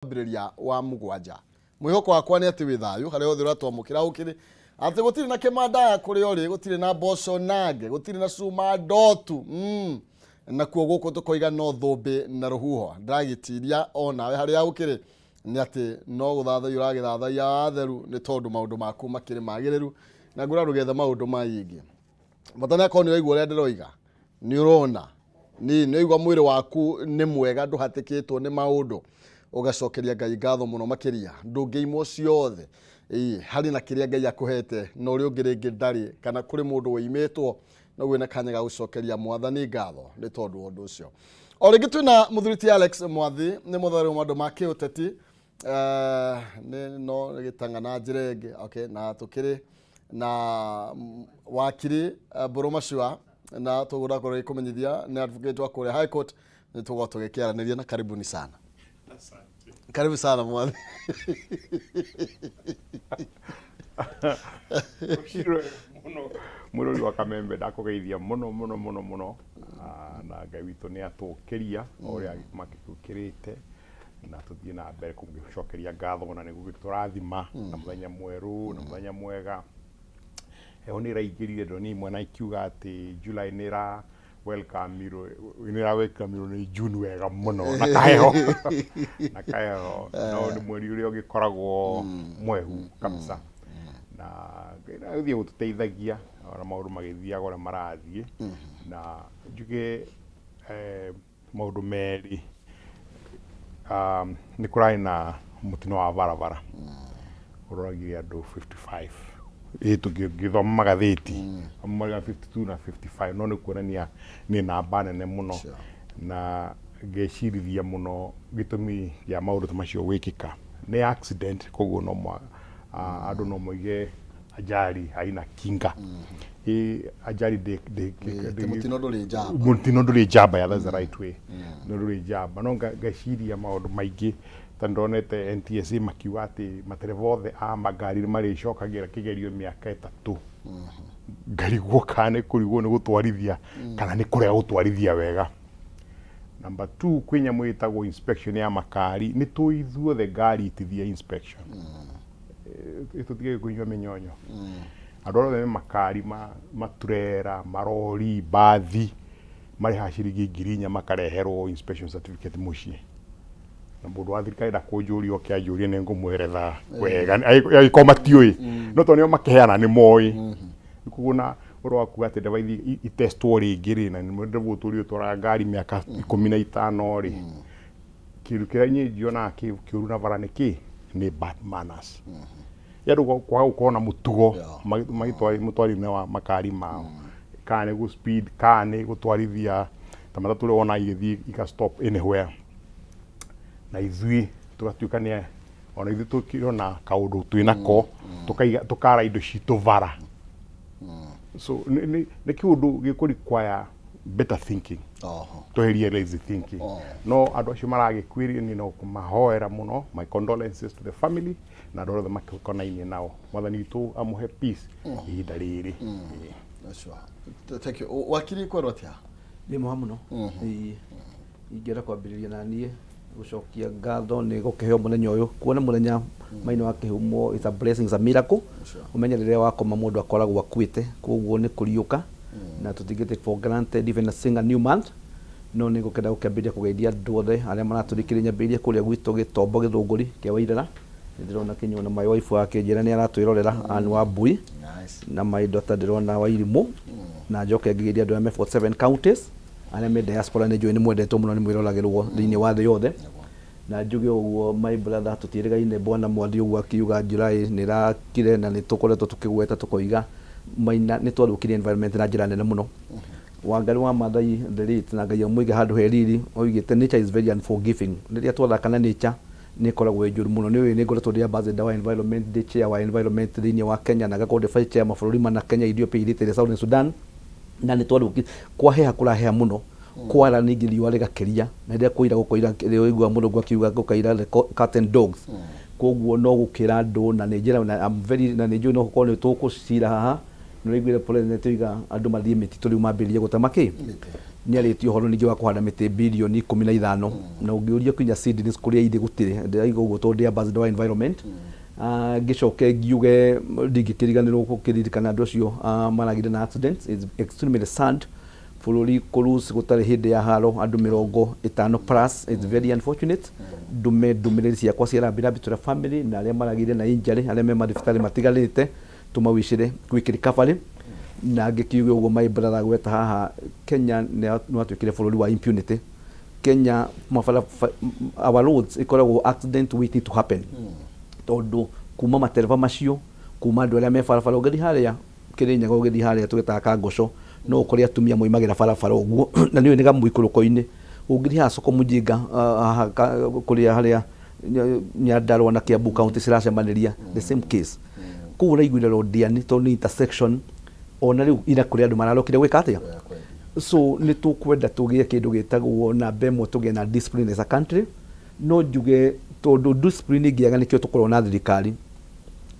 Bireria wa mugwanja mwihoko wakwa ni ati withayu hari othe ratwamukira ukiri ati gutiri na kimanda kuri ori gutiri na boco nage gutiri na cuma ndotu na kuo guku tukoiga no thumbi na ruhuho ndagitiria ona hari ukiri ni ati no guthatha uragithatha atheru ni tondu maundu maku makiri magiriru na ngura rugetha maundu maingi matana ko ni waigua ria ndiroiga ni urona ni igwa mwiri waku ni mwega nduhatikitwo ni maundu ugacokeria Ngai ngatho muno makiria ndungiimwo ciothe hari na kiria Ngai akuhete no ri ungiringi ndari kana kuri mundu wimitwo no gwina kanya ga gucokeria mwathani ngatho ni tondu undu ucio o ringi twina muthuriti Alex Mwathi ni muthari wa mandu ma kiuteti ni no gitangana njirenge okay na tukiri na wakiri Burumashua na tugura kore kumenyithia ni advocate wa kore High Court ni tugotugekiaraniria na karibuni sana. Karibu sana Mwathi. Murori wa Kameme ndakugeithia muno na Ngai witu ni atukiria oria makikirite na tuthie na mbere kugicokeria ngatho na niguo turathima na muthenya mweru na muthenya mwega ni raigirire ndoni mwana ikiuga ati July nira welcome ni June wega muno na kaheho no ni mweri uria ugikoragwo mwehu kabisa na uthie gututeithagia ona maundu magithiaga ora marathie na njuge maundu meri ni kurai na mutino wa barabara uroragire andu 55 tugithoma magatheti amaga 52 na 55 no ni kuonania ni namba nene muno na ngecirithia muno gitumi ya maundu macio wikika ni accident koguo no andu no moige ajali haina kinga ajali de mutino nduri jamba that's the right way no nduri jamba no ngeciria maundu maingi tandonete NTSA makiuga ati matereva othe a magari maricokagira kigerio miaka 3 ngarigwo kana kurigwo ni gutwarithia kana ni kurea gutwarithia wega. Number 2 kwinya mwitagwo inspection ya makari ni tuithuothe ngari itithia inspection itutige kunywa minyonyo adoro makari maturera marori bathi mari hashirigi ngirinya makareherwo inspection certificate mushie na mundu wa thirikari ndakunjuria okianjuria ni ngumweretha wega aikoma tiui no tonio makeana ni moi kuguna urwaku ati ndavaithi itestwo ringi na ni mundu vuturio tora ngari miaka 15 ri kiru kiranyi jiona kiuru na varaniki ni bad manners yadu kwa ukona mutugo mutwari na makari mao kane go speed kane gutwarithia tamatatu ri ona igithi ika stop anywhere na ithui tugatuikania ona ithui tukirona kaundu twinako tukara indo citu vara so ni kiundu gikurikwaya better thinking toherie lazy thinking no andu acio maragikwiri ni no kumahoera muno my condolences to the family na ndoro the makonaini nao mwathani tu amuhe peace ihinda riri thank you wakiri kwa rotia ni muhamuno ingera kwambiriria na nie gucokia ngatho ni gukeheo muthenya uyu kuona muthenya maino wa kihumo is a blessing, is a miracle umenya rire wakoma mundu akoragwo akuite koguo ni kuriuka na tutigite for granted even a single new month no ni gukenda gukambiria kugeithia andu othe aria maraturikiriria nyambiria kuria gwitu gitombo githunguri ke wairera ndirona kinyona my wife wake njira ni aratwirorera ani wa mbui na my daughter ndirona wa irimu na njoke ngigeithia andu me 47 counties aria me diaspora ni join mwendetwo muno ni mwiroragirwo thiini wa thi yothe na njuge uguo my brother tutirigaine bwana Mwathi uguo akiuga July ni rakire na ni tukoretwo tukigweta tukoiga maina ni twarukirie environment na njira nene muno wangari wa mathai the late na Ngai muige handu heriri oigite nature is very unforgiving riria twathakana nature ni koragwo njuru muno ni ngoretwo ndi ambassador wa environment the chair wa environment thiini wa Kenya na gakorwo vice chair mabũrũri mana Kenya Ethiopia irite South Sudan na ni twaruki kwa heha kurahea muno kwara ningi riwa rigakeria na ndia kuira gukoira igwa mundu gwakiuga gukaira curtain dogs koguo no gukira andu na njira na I'm very na nju no ko ni tukucira haha no igwire president iga andu mathie mititu riu mambirie gutema ki ni aritio horo ningi wa kuhanda miti bilioni 15 na ungiuria kinya seedlings kuria indi gutire ndaigo uguo to ndi ambassador wa environment gicoke ngiuge ndingikiriganirwo gukiririkana andu acio maragire na accidents is extremely sad bururi kurus gutari hindi ya haro andu 50 plus it's very unfortunate ndumiriri ciakwa ciarambira bitura family na aria maragire na injury aria me madifitari matigarite tumawicire quick recovery na ngikiuge uguo my brother gweta haha Kenya no atwikire bururi wa impunity Kenya mafala our roads ikoragwo accident waiting to happen tondu kuma matereva macio kuma andu aria me barabara ugedi haria Kirinyaga ugedi haria tugetaga Kangoco no ukuri atumia moimagira barabara uguo na niyo niga muikuruko-ini ugedi ha soko mujinga kuria haria Nyandarua na Kiambu county ciracemaniria the same case kuura igwire rodiani to ni intersection ona riu ira kuria andu mararokire gwika atia so ni tukwenda tugie kindu gitagwo na bemo tugie na discipline as a country no njuge tondu discipline ingiaga nikio tukorwo na thirikari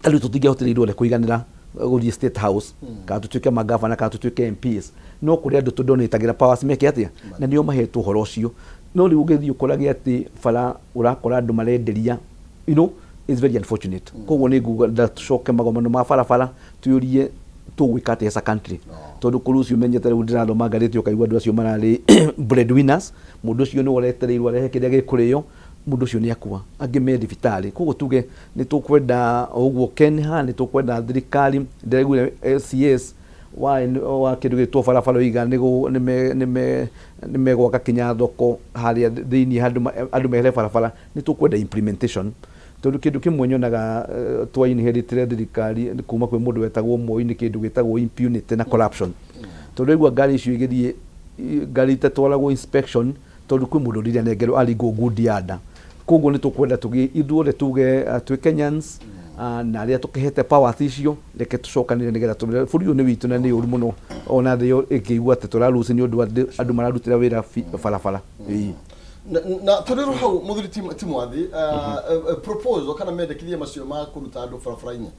tari tutingehotiriirwo le kuiganira guthie state house ka tutuike magavana ka tutuike MPs no kuri andu tudonetagira powers meke atia na nio mahetwo horo ucio no riu ugithii ukorage ati fara urakora andu marenderia you know is very unfortunate koguo ni nguga tucoke magomano ma barabara tuyurie tugwikate as a country tondu kurucio menyete riu ndirathoma ngathiti ukaigua andu acio marari breadwinners mundu ucio ni uretereirwo arehe kiria gikurio mundu ucio ni akua angi me thibitari koguo tuge ni tukwenda uguo Kenya ni tukwenda thirikari ndiraigua LCS wa kindu gitwo barabara iga ni megwaka kinya thoko haria thiini andu mehere barabara ni tukwenda implementation tondu kindu kimwe nyonaga twainheritire thirikari kuma kwi mundu wetagwo Moi ni kindu gitagwo impunity na corruption tondu igua ngari icio igithie ngari itatwaragwo inspection tondu kwi mundu riria nengerwo aringo good yard koguo ni tukwenda tugi ithuothe tuge twi Kenyans na aria tukihete powers icio reke tucokanire nigetha tumire bũrũri ni witu na ni uru muno ona thio ikigua ati turaruci ni undu andu mararutira wira barabara na turero hau muthuri timwathi proposal kana mendekithia macio ma kuruta andu barabara-ini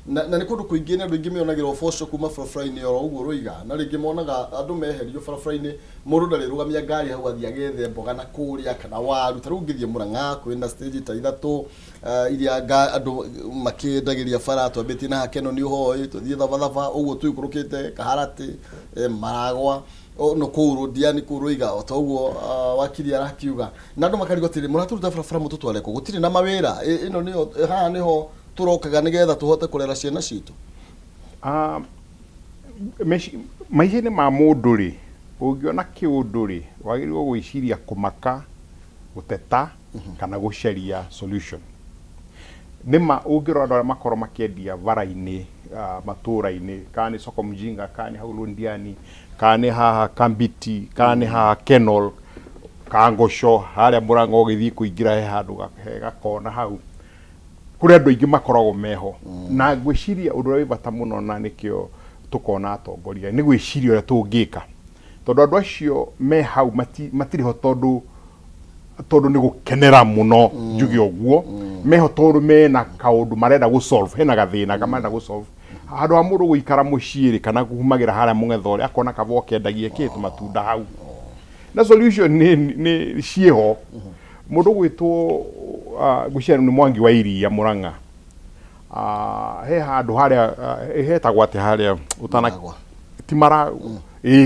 na ni kundu kuingi ni andu ingi meonagira uboco kuma barabara-ini oro uguo ruiga na ringi monaga andu meherio barabara-ini mundu ndari rugamia ngari hau athia gethe mboga na kuria kana waru taru ngithie Murang'a kwina stage ta ithatu iria andu makiendagiria bara twambitie na Hakeno ni uhoi tuthie thavathava uguo tuikurukite Kaharati Maragwa no kuru diani kuruiga otoguo wakiri arakiuga na andu makarigotire muraturuta barabara mututware ko gutire na mawira ino ni ha niho turokaga nigetha tuhote kurera ciana citu maisha-ini ma mundu ri ungiona kiundu ri wagirwo gwiciria kumaka guteta kana gucaria solution nima ungirwo andu makorwo makiendia bara-ini matura-ini kani soko mjinga kani hau Londiani kani haha Kambiti kani haha Kenol Kangoco haria Murang'a ugithii kuingira he handu gakona hau kuri andu ingi makoragwo meho na gwiciria undu uri bata muno na nikio tukona atongoria ni gwiciria uria tungika tondu andu acio me hau matiriho tondu ni gukenera muno njuge uguo meho tondu mena kaundu marenda gu solve hena gathina kamarenda gu solve handu ha mundu guikara muciiri kana kuhumagira haria mung'ethore akona kabo kendagie kitu matunda hau na solution ni cieho mundu gwitwo guciara ni Mwangi wa iria Murang'a he handu haria hetagwo ati haria utana timara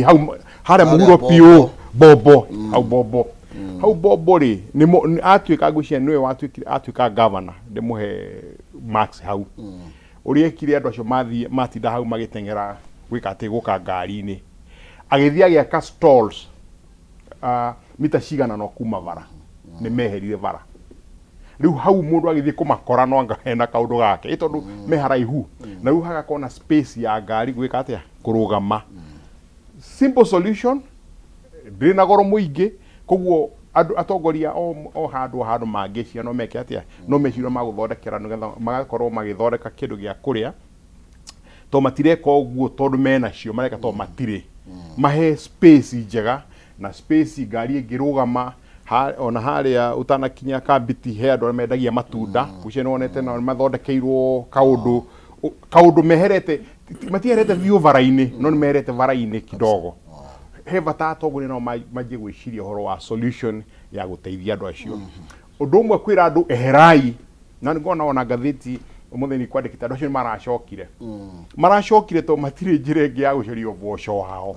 hau haria muhuro pio bobo hau bobo hau bobo ri ni atuika guciara niwe atuika governor ndimuhe max hau uriekire andu acio matinda hau magitengera gwika ati guka ngari-ini agithia giaka stalls mita cigana no kuma bara ni meherire bara riu hau mundu agithie kumakora no anga hena kaundu gake itondu me haraihu na riu hagakona space ya ngari gwika atia kurugama simple solution ndina goro muingi koguo andu atongoria o handu mangicia no meke atia no meciro maguthondekera nigetha magakorwo magithondeka kindu gia kuria to matireka uguo tondu mena cio mareka to matire mahe space njega na space ngari ingirugama ona haria utanakinya Kambiti he andu mendagia matunda gucio nonete na mathondekeirwo kaundu meherete matiarete biũ bara-inĩ no nĩ merete bara-inĩ kidogo he bata atongoria no manjie gwĩciria ũhoro wa solution ya gũteithia andũ acio ũndũ ũmwe kwĩra andũ eherai na ngona ona ngathĩti mũthenya kwandĩkĩte andũ acio nĩ maracokire tondũ matirĩ njĩra ĩngĩ ya gũcaria ũboco wao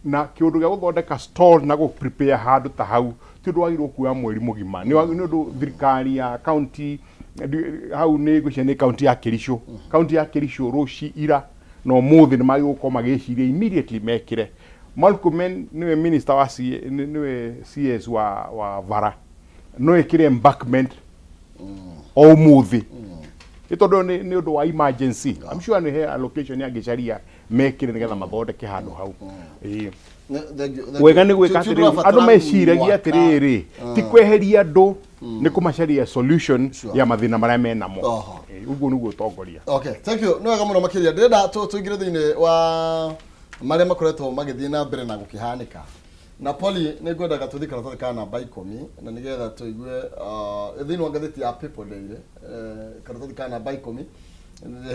na kĩũndũ gĩa gũthondeka stall na prepare handũ ta hau ti ũndũ wagĩrĩirwo kuoya mweri mũgima nĩ ũndũ thirikari ya county hau nĩ ngwĩciria nĩ county ya Kericho county ya Kericho rũci ira na ũmũthĩ nĩ magĩrĩirwo gũkorwo magĩciria immediately mekĩre Malcolm niwe minister wa niwe CS wa bara no ekire embankment o ũmũthĩ ĩtondũ nĩ ũndũ wa emergency I'm sure nĩ he allocation ya gĩcaria mekire nĩgetha mathondeke handũ hau wega nĩ gwĩka atĩrĩrĩ andũ meciragia atĩrĩrĩ ti kweheria andũ nĩ kũmacaria solution ya mathĩna marĩa menamo ũguo nĩguo ũtongoria. Okay, thank you. Nĩ wega mũno makĩria ndĩrenda tũingĩre thĩinĩ wa marĩa makoretwo magĩthiĩ na mbere na gũkĩhanĩka na Poli nĩ ngwendaga tũthiĩ karatathi ka namba 10 na nĩgetha tũigue thĩinĩ wa ngathĩti ya People Daily karatathi ka namba 10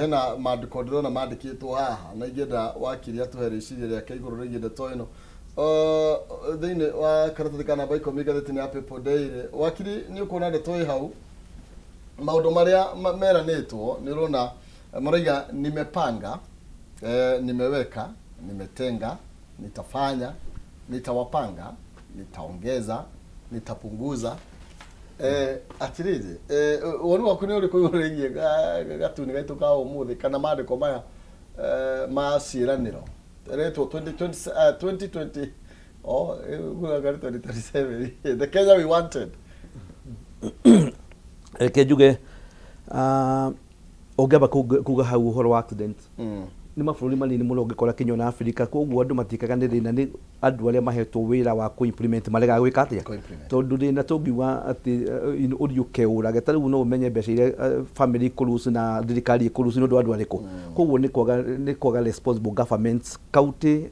hena maandĩko ndĩrona mandĩkĩtwo haha na ingĩenda wakiri atũhe rĩciria rĩake igũrũ rĩgiĩ ndeto ĩno thĩinĩ wa karatathi ka namba 10 ngathĩti-inĩ ya People Daily wakiri nĩ ũkuona ndeto ĩ hau maũndũ marĩa meranĩtwo nĩ ũrona maraiga nimepanga nimeweka nimetenga nitafanya nitawapanga nitaongeza nitapunguza atirĩrĩ wonu waku nĩ ũrĩkũ igũrũ rĩgiĩ gatuni gaitũ ka ũmũthĩ kana maandĩko maya ma ciĩranĩro retwo 2020 2027 the Kenya we wanted reke njuge ũngĩamba kuga hau ũhoro wa accident nĩ mabũrũri manini mũno ũngĩkora Kenya na Africa koguo andũ matikaga nĩ thĩna nĩ andũ arĩa mahetwo wĩra wa ku-implement marega gwĩka atĩa tondũ thĩna tũngiuga atĩ ũriũke ũrage ta rĩu no ũmenye mbeca iria family ĩkũruci na thirikari ĩkũruci nĩ ũndũ wa andũ arĩkũ koguo nĩ kwaga responsible governments county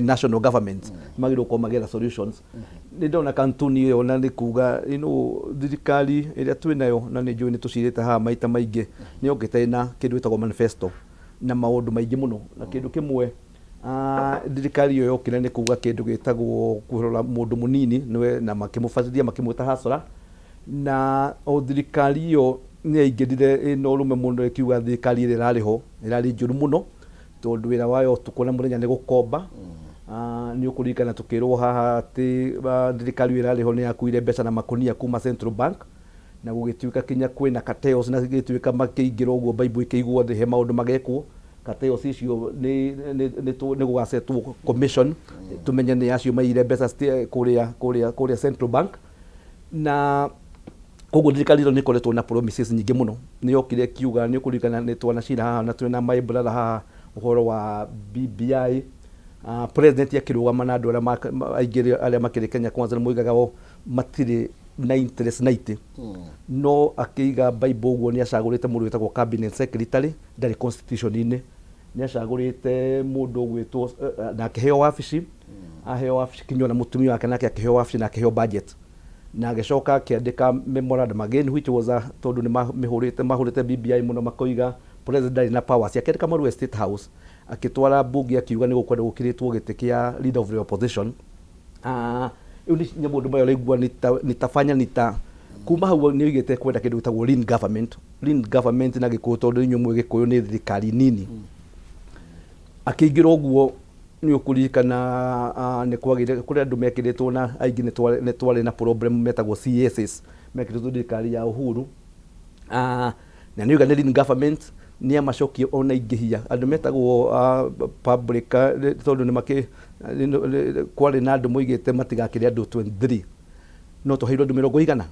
national governments magĩrĩirwo gũkorwo magĩetha solutions nĩ ndona kantuni ĩyo na nĩ kuga thirikari ĩrĩa twĩnayo na nĩ njũĩ nĩ tũcirĩte haha maita maingĩ nĩ yongete na kĩndũ gĩtagwo manifesto na maũndũ maingĩ mũno na kĩndũ kĩmwe thirikari ĩyo yokire nĩ kuga kĩndũ gĩtagwo kũrora mũndũ mũnini na makĩmũbacithia makĩmwĩta hasara na o thirikari ĩyo nĩ yaingĩrire ĩna ũrũme mũno ĩkiuga thirikari ĩrĩa ĩrarĩ ho ĩrarĩ njũru mũno tondũ wĩra wayo tukuona mũthenya nĩ gũkomba nĩ ũkũririkana tũkĩrwo haha atĩ thirikari ĩrĩa ĩrarĩ ho nĩ yakuire mbeca na makũnia kuma Central Bank na gũgĩtuĩka kinya kwĩna kateos na gĩtuĩka makĩingĩra ũguo Bible ĩkĩigwo thĩ he maũndũ magekwo kateos icio nĩ gũgasetwo commission tũmenye nĩ acio maire mbeca kũrĩa Central Bank na koguo thirikari ĩyo nĩ ĩkoretwo na promises nyingĩ mũno nĩ yokire kiuga nĩ ũkũririkana nĩ twanacira haha na twĩna my brother haha ũhoro wa BBI president akĩrũgama na andũ aingĩ arĩa makĩrĩ Kenya Kwanza nĩ moigaga matirĩ na interest 90 no akĩiga Bible ũguo nĩ acagũrĩte mũndũ wĩtagwo cabinet secretary ndarĩ constitution-inĩ nĩ acagũrĩte mũndũ ũgwĩtwo na akĩheo wabici aheo wabici kinywa na mũtumia wake nake akĩheo wabici na akĩheo budget na agĩcoka akĩandĩka memorandum again which was tondũ nĩ mahũrĩte BBI mũno makoiga president ndarĩ na powers akĩandĩka marũa State House akĩtwara bunge akiuga nĩ gũkwenda gũkĩrĩtwo gĩtĩ kĩa leader of the opposition rĩu nĩ mũndũ mayo araigua nitafanya kuma hau nĩ oigĩte kwenda kĩndũ gĩtagwo lean government na gĩkũyũ tondũ inyuĩ mwĩ gĩkũyũ nĩ thirikari nini akĩingĩra ũguo nĩ ũkũririkana nĩ kwagĩire kũrĩ andũ mekĩrĩtwo na aingĩ nĩ twarĩ na problem metagwo CSS mekĩrĩtwo thirikari ya Uhuru na nĩ oiga nĩ lean government nĩ amacokie ona ingĩhia andũ metagwo public tondũ nĩ kwarĩ na andũ moigĩte matigakĩrĩ andũ 23 no tũheirwo andũ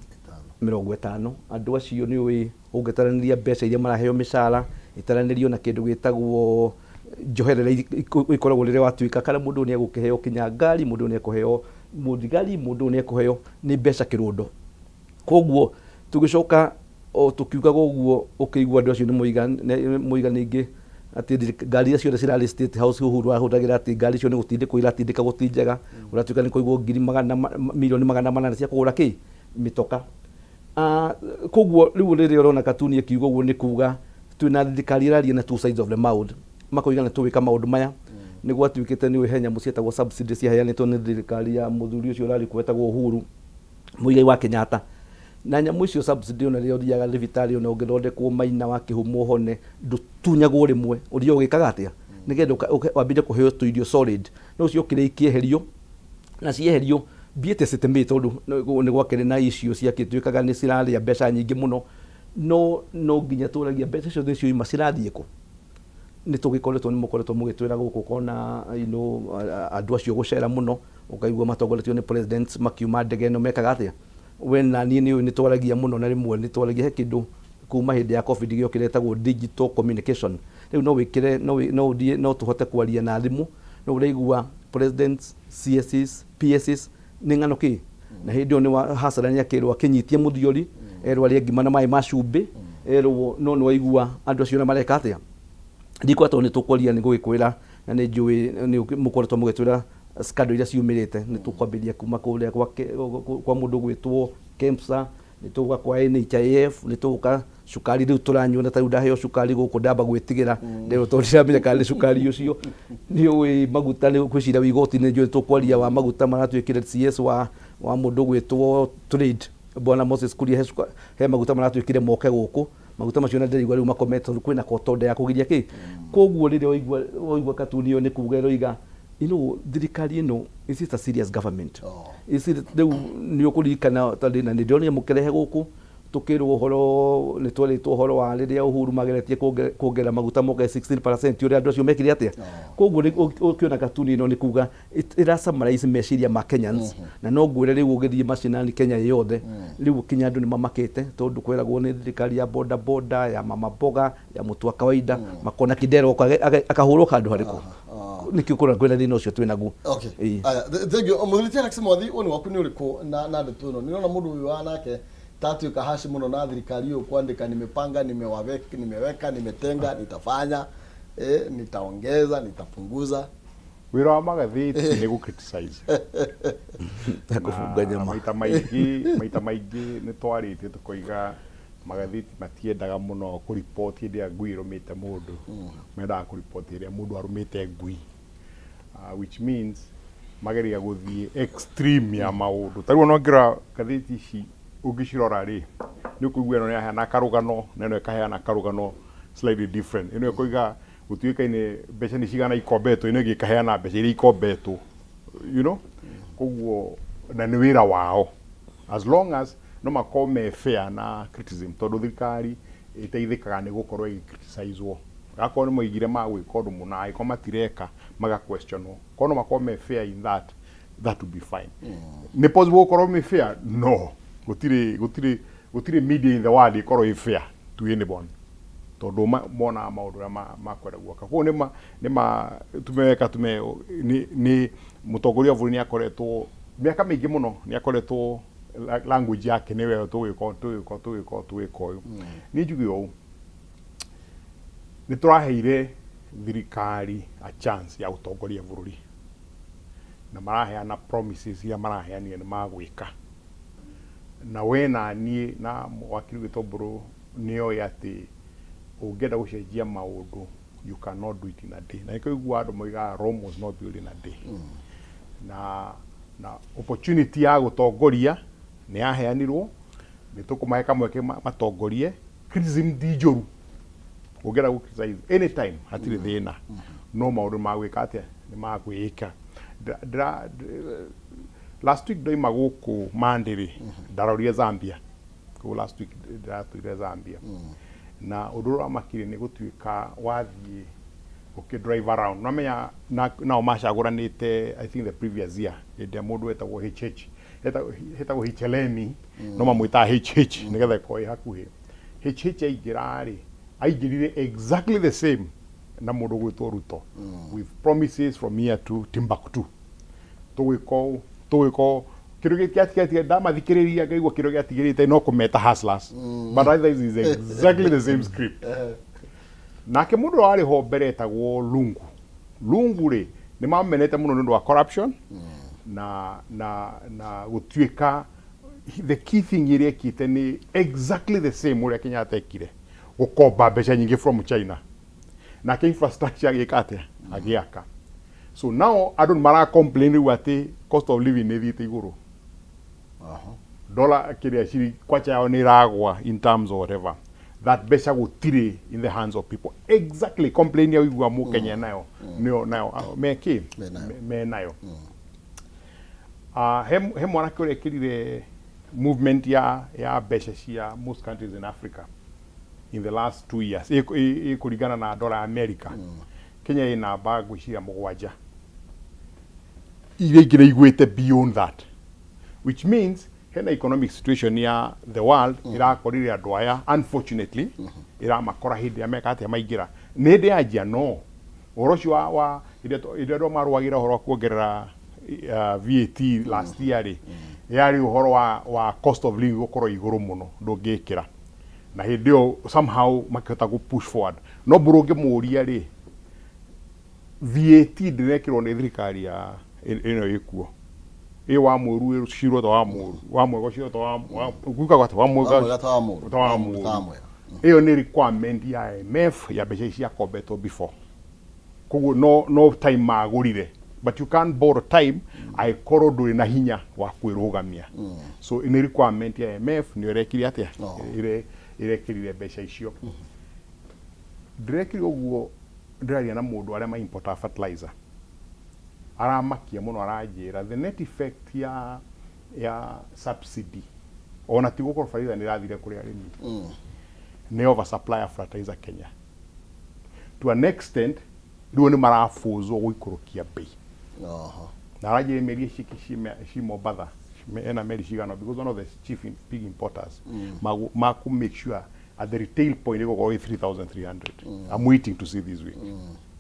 50 andũ acio nĩ ũĩ ũngĩtaranĩria mbeca iria maraheo mĩcara itaranĩrio na kĩndũ gĩtagwo njoherera ikoragwo rĩrĩa watuĩka kana mũndũ nĩ egũkĩheo kinya ngari mũndũ nĩ ekũheo mũthigari mũndũ nĩ ekũheo nĩ mbeca kĩrũndo koguo tũgĩcoka o tũkiugaga ũguo ũkĩigua andũ acio nĩ moiga ningĩ atĩ ngari ciothe cirarĩ State House Uhuru ahũthagĩra atĩ ngari icio nĩ gũtindĩkwo iratindĩka gũtinjega ũratuĩka nĩ kũigwo mirioni 800 cia kũgũra kĩ mĩtoka koguo rĩu rĩrĩa ũrona katuni akiuga ũguo nĩ kuga twĩna thirikari ĩraria na two sides of the mouth makoigana tuwika maundu maya ni gwatuikite ni wihenya musietagwo subsidies ciaheanitwo ni thirikari ya muthuri ucio urari kwetagwo Uhuru Muigai wa Kenyatta na nyamu icio subsidy ona rio thiaga thibitari ona ungithondekwo maina wa kihumo hone ndutunyagwo rimwe urio ugikaga atia nigetha wambire kuheo tu irio solid no cio kirikieherio na cieherio biete seteme tondu ni gwakere na icio ciakituikaga ni ciraria mbeca nyingi muno no nginya turagia mbeca cio thicio ima cirathieko ni tugikoretwo ni mukoretwo mugitwira guku kona andu acio gucera muno ukaigua matongoretio ni president makiuma ndege no mekaga atia wena ni twaragia muno na rimwe ni twaragia he kindu kuma hindi ya covid gyo kiretagwo digital communication riu no wikire no tuhote kwaria na thimu no uraigua presidents CSs PSs ni ngano ki na hindi ni hasarania kirwa kinyitie muthiori erwa ri ngima na mai macumbi erwo no waigua andu acio na mareka atia ndiko ato ni tukwaria ni gugikwira na ni njui ni mukoretwo mugitwira skado iria ciumirite ni tukwambiria kuma kuria kwa mundu gwitwo KEMSA ni tuga kwa NHIF ni tuga cukari riu turanyua ta ndaheo cukari guku ndamba gwitigira ndero tondia menya kana cukari ucio ni ui maguta ni kwicira wigoti ni njui tukwaria wa maguta maratwikire CS wa mundu gwitwo trade bwana Moses Kuria he maguta maratwikire moke guku maguta macio na ndirigwa riu makometwo kwina kotonda ya kugiria ki koguo rire oigwa katunio ni kuga roiga thirikari ino is it a serious government is it ni ukurikana tadi na ndio ni mukerehe guku tukirwo horo ni twaritwo horo wa riria Uhuru mageretie kuongera maguta moke 16% uri andu acio mekire atia koguo ukiona katuni ino ni kuga ira summarize meciria ma Kenyans na no ngwire riu ugithie macinani Kenya yothe riu kinya andu ni mamakite tondu kwiragwo ni thirikari ya boda ya mama boga ya mutu wa kawaida makona kidero akahurwo kandu hariko nikio kura kwenda thina ucio twinagu okay aya thank you muthiritia Alex Mothi oni waku ni uriku na ndeto ino niona mundu uyu wanake tatu kahashi muno na thirikari hiyo kuandika nimepanga nimeweka nimetenga nitafanya nitaongeza nitapunguza wira wa magatheti ni gukriticize takufunga nyama maita maingi ni twarite tukoiga magatheti matiendaga muno kuripoti ndia ngui rumite mundu mendaga kuripoti ndia mundu arumite ngui which means mageria guthie extreme ya maundu tariu no ngira gatheti ici ugicirora ri ni kuigua no ya na karugano neno ekaheana karugano slightly different ino ikoiga gutuikaine mbeca ni cigana ikombeto ino gikaheana mbeca iria ikombeto you know koguo na ni wira wao as long as no makome fair na criticism tondu thirikari iteithikaga ni gukorwo igicriticizewo gako ni moigire magwika undu muna iko matireka maga questionwo kono makome fair in that would be fine ni possible gukorwo me fair no gutire media in the world ikorwo fair to anyone tondu mona maundu makwenda guoka koguo tumeweka ni mutongoria bũrũri ni akoretwo miaka mingi muno ni akoretwo language yake ni wewe tuwiko uyu ni njugi u ni turaheire thirikari a chance ya utongoria bũrũri na maraheana promises ya maraheania ni magwika na wena nie na wakiri gitomburu niyo yati ungenda gucenjia maundu you cannot do it in a day na ikoigua andu moiga Rome was not built in a day na opportunity ya gutongoria ni yaheanirwo ni tukumaheka mweke matongorie criticism dijuru ungenda criticize anytime hatire thina no maundu magwika atia ni magwika last week doima guku Mandiri ndaroria Zambia ko last week ndatuire Zambia na udura makiri ni gutuika wathie drive around no menya na macaguranite I think the previous year ende mundu etagwo HH etagwo Hichelemi no mamwita HH nigetha koi hakuhi HH aigirire exactly the same na mundu gwitwo Ruto with promises from here to Timbuktu tuwiko kirugi kiatikati ndamathikiriria ngaigua kirugi atigirite no kumeta hustlers but either is exactly the same script nake mundu ari ho beretagwo lungu ri ni mamenete muno ndu wa corruption na gutuika the key thing iria kite ni exactly the same uria Kenyatta ekire gukomba mbeca nyingi from China na ke infrastructure agikate agiaka. So now I don't mara complain wate cost of living ne thite iguru. Dollar kiria shiri kwacha yao ni ragwa in terms of whatever. That besha gutire in the hands of people. Exactly complain ya igwa mu Kenya nayo. Neo nayo me nayo. Hem wana kore kirire movement ya besha shia most countries in Africa in the last 2 years. Kurigana na dola America. Kenya ina bagu shia mugwaja. Iregire igwete beyond that. Which means hena economic situation ya the world ira korire adwaya unfortunately ira makora hidi America ate maigira nede ajia no oroshi wa idedo marwagira horo kuongerera VAT last year yari uhoro wa cost of living ukoro iguru muno ndugikira na hidio somehow makata go push forward no buroge muria ri VAT direkiro ne thirikari ya ino ikuo wa muru shiro to wa muru shiro to wa kuka kwa wa muru iyo ni requirement ya IMF ya besha kobeto before kugo no time magurire but you can't borrow time I korodo na hinya wa kwirugamia so in requirement ya IMF ni rekiri atia irekirire besha icio directly oguo ndiraria na mundu aria ma import fertilizer aramakia muno arajira the net effect ya subsidy ona tigo ko fertilizer ni rathire kuri arimi ne oversupply of fertilizer Kenya to an extent ndio ni marafuzo gwikurukia bei na arajire meri shimo batha ena meri shigano because one of the chief big importers ma make sure at the retail point go 3,300 I'm waiting to see this week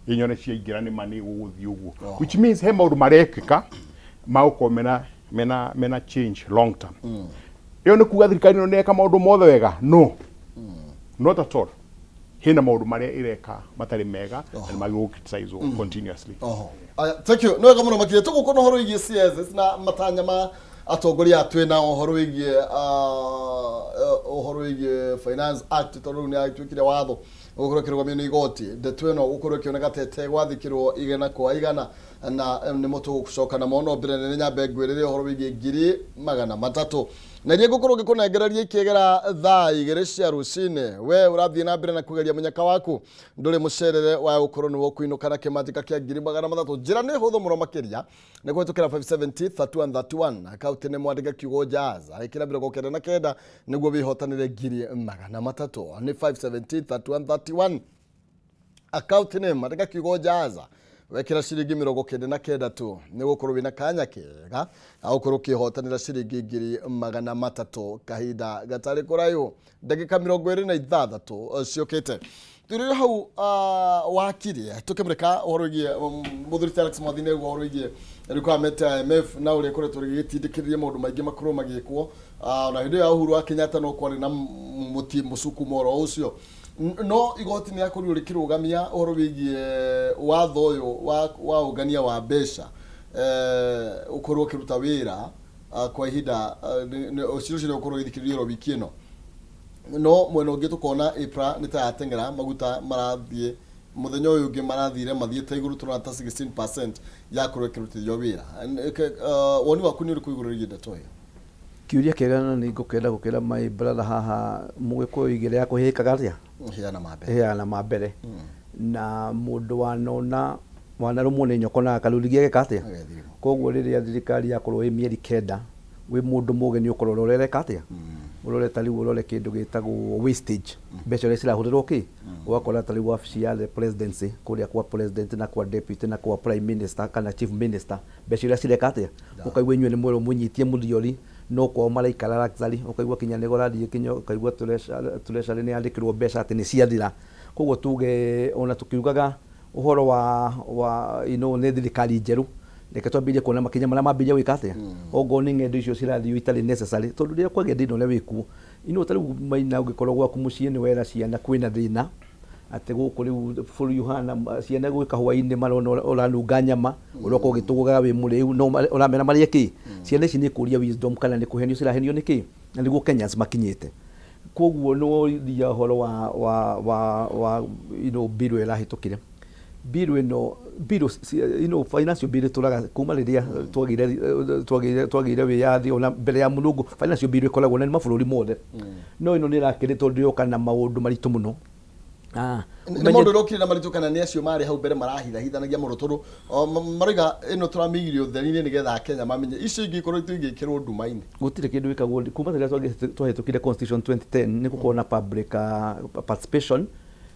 inyone cia igirani mani guthi uguo which means he maundu marekika mauko mena change long term iyo ni kuga thirikari no neka maundu mothe wega no not at all hina maundu maria ireka matari mega and magiro criticize continuously thank you no kama makire tugukono horo igi CS na matanya ma atongoria atwe na horo igi finance act toru ni aitwikire watho ukorokirwa mino igoti ndetweno ukorokio nagatete gwathikirwo igana kwa igana na ni mutu gucoka na mono mbere ne nyambe ngwirire horo wigi ngiri 300 na rie gukorwo gikunengereria ikigera thaa igere cia rucine we urathie na mbere na kugeria munyaka waku nduri mucerere wa gukorwo ni wo kuinukana kimatika kia ngiri 300 njira ni huthu muno makiria ni gwetukira 570 3131 account ni mwandike kiugo jazz aikira 29 niguo bihotanire ngiri 300 ni 570 3131 account ni mwandike kiugo jazz wekira ciringi 99 tu ni gukorwo wina kanya kega aukorwo kihotanira ciringi ngiri 300 kahinda gatari kurayo ndagika 26 ciokite turi hau wakirie tukemreka horogie muthuri Alex Mwathine horogie requirement IMF na uri kore turigitindikiririe maundu maingi makuru magikwo na hindi ya Uhuru wa Kenyatta no kwari na musuku moro ucio no igoti ni akuri uri kirugamia horo wigie watho uyu wa ugania wa besha ukorwo kiruta wira kwa ihinda ucio ukorwo ithikiririo wiki ino no mweno ngi tukona April ni ta atengera maguta marathie muthenya uyu ngi marathire mathiete iguru turona ta 16% ya kurwo kirutithio wira woni waku ni uri kuigururirie ndeto iyo kiuria kega ni ngukenda gukira my brother haha mugiko igire ya kuhikaga atia hiana mabere na mundu wanona rumwo ni nyoko na kalurigie gekatia koguo riria thirikari yakorwo imieri kenda we mundu mugeni ukorwo urereka atia urore tali urore kindu gitagwo wastage mbeca iria cirahurirwo ki ugakora tali wabici ya the presidency kuria kwa president na kwa deputy na kwa prime minister kana chief minister mbeca iria cireka atia ukaigua inywe ni mwero munyitie muthiyori no kwa maraikara luxury ukaigua kinya ni gorathie kinyo ukaigua turesha ni andikirwo mbeca ati ni ciathira koguo tuge ona tukiugaga uhoro wa ne thirikari njeru reke twambirie kuona makinya maria mambirie gwika atia ogo ni ng'endo icio cirathio itari necessary tondu riria kwagĩa thĩna ũrĩa wĩkuo tariu maina ũngĩkorwo gwaku mũciĩ nĩ wera ciana kwĩna thĩna atĩ gũkũ rĩu bũrũri ũhana ciana gwĩka hwaĩ-inĩ marona ũranunga nyama ũroka ũgĩtũgũgaga wĩ mũrĩu no ũramera marĩa kĩ ciana ici nĩ kũria wisdom kana nĩ kũhenio cirahenio nĩ kĩ na nĩguo Kenyans makinyĩte koguo no thia horo wa bill ĩrahĩtũkire bill financial bill tũraga kuma rĩrĩa twagĩire wĩyathi ona mbere ya mũnungu financial bill ĩkoragwo na mabũrũri mothe no ĩno nĩ ĩrakĩrĩ tondũ yoka na maũndũ maritũ mũno nĩ maũndũ rokire na maritũ kana nĩ acio marĩ hau mbere marahithanagia mũno tondũ maraiga ĩno tũramĩigire ũtheri-inĩ nĩgetha Kenya mamenye icio ingĩ ikorwo ingĩkĩrwo nduma-inĩ gũtirĩ kĩndũ gĩkagwo kuma rĩrĩa twahĩtũkire constitution 2010 nĩ gũkorwo na public participation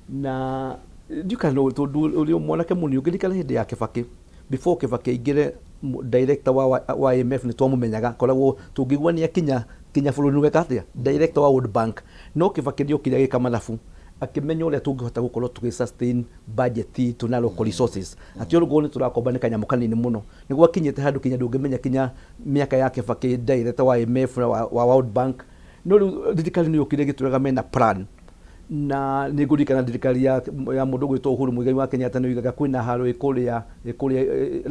na ndikana tondũ ũrĩ mwanake mũnini ũngĩrikana hĩndĩ ya Kibaki before Kibaki aingĩre director wa IMF nĩ twamũmenyaga koragwo tũngĩiguania kinya bũrũri weka atĩa director wa World Bank no Kibaki nĩokire agĩka mathabu akimenya ũrĩa tũngĩhota gũkorwo tũgĩ-sustain budget itũ na local resources atĩ ũrũgũ nĩ tũrakomba nĩ kanyamũ kanini mũno nĩguo akinyĩte handũ kinya ndũngĩmenya kinya mĩaka ya Kibaki director wa IMF wa World Bank no rĩu thirikari nĩ yũkire ĩgĩtwĩraga mena plan na nĩ ngũririkana thirikari ya mũndũ gwĩtwo Uhuru Muigai wa Kenyatta nĩ oigaga kwĩna haro ĩkũrĩa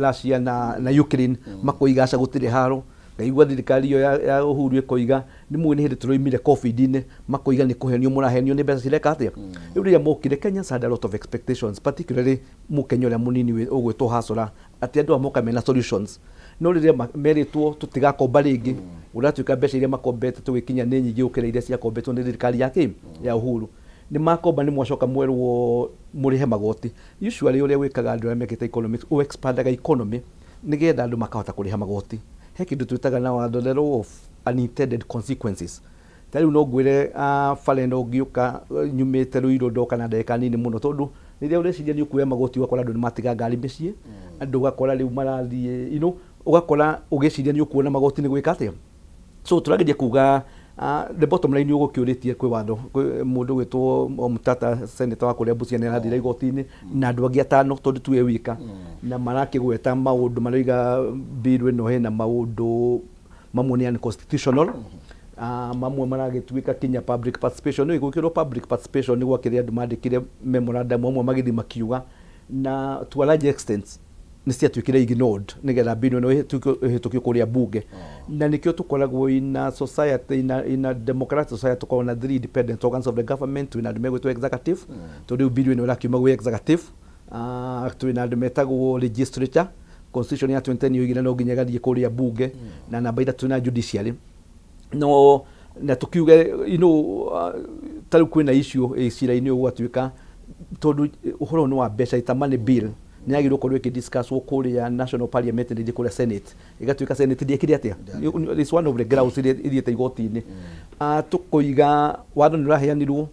Russia na Ukraine makoiga aca gũtirĩ haro ngaigua thirikari iyo ya Uhuru ĩkoiga nĩ mũĩ nĩ hĩndĩ tũroimire COVID-inĩ makoiga nĩ kũhenio mũrahenio nĩ mbeca cireka atĩa rĩu rĩrĩa mokire Kenyans had a lot of expectations particularly mũkenya ũrĩa mũnini ũgwĩtwo Hasora atĩ andũ amoka mena solutions no rĩrĩa merĩtwo tũtigakomba rĩngĩ ũratuĩka mbeca iria makombete tũgĩkinya nĩ nyingĩ gũkĩra iria ciakombetwo nĩ thirikari ya Uhuru nĩ makomba nĩ mwacoka mwerwo mũrĩhe magoti usually ũrĩa wĩkaga andũ arĩa mekĩte economy expandaga economy nĩgetha andũ makahota kũrĩha magoti he kĩndũ twĩtaga na watho the law of unintended consequences tarĩu no ngwĩre barenda ũngĩũka nyumĩte Ruiru ndoka na ndagĩka nini mũno tondũ rĩrĩa ũreciria nĩ ũkuoya magoti ũgakora andũ nĩ matiga ngari mĩciĩ andũ ũgakora rĩu marathiĩ ũgakora ũgĩciria nĩ ũkuona magoti nĩ gwĩka atĩa so tũrageria kuga the bottom line ũgũkĩũrĩtie kwĩ watho mũndũ gwĩtwo Omtata senator wa kũrĩa Busia nĩ arathire igoti-inĩ na andũ angĩ atano tondũ tuwe wika na marakĩgweta maũndũ maroiga bill ĩno hena maũndũ mamwe nĩ unconstitutional mamwe maragĩtuĩka kinya public participation nĩ gwĩkĩrwo public participation nĩ gwakĩrĩa andũ mandĩkire memorandum amwe magĩthiĩ makiuga na to a large extent nĩ ciatuĩkire ignored nĩgetha bill ĩno ĩhĩtũkio kũrĩa bunge na nĩkĩo tũkoragwo in society in a democratic society tũkoragwo na 3 independent organs of the government twĩna andũ megwĩtwo executive tondũ rĩu bill ĩno ĩrakiuma gwĩ executive twĩna andũ metagwo legislature constitution ya 2010 yoigire no nginya ĩgathiĩ kũrĩa bunge na namba ithatũ na judiciary no na tukiuge tarĩu kwĩna issue ĩcira-inĩ ũgwatuĩka tondũ ũhoro nĩ wa mbeca ita money bill nĩ agĩrĩirwo gũkorwo ĩkĩdiscusswo kũrĩa national parliament rĩngĩ kũrĩa senate ĩgatuĩka senate ndĩekire atĩa is one of the grounds iria ithiĩte igoti-inĩ tũkoiga watho nĩ ũraheanirwo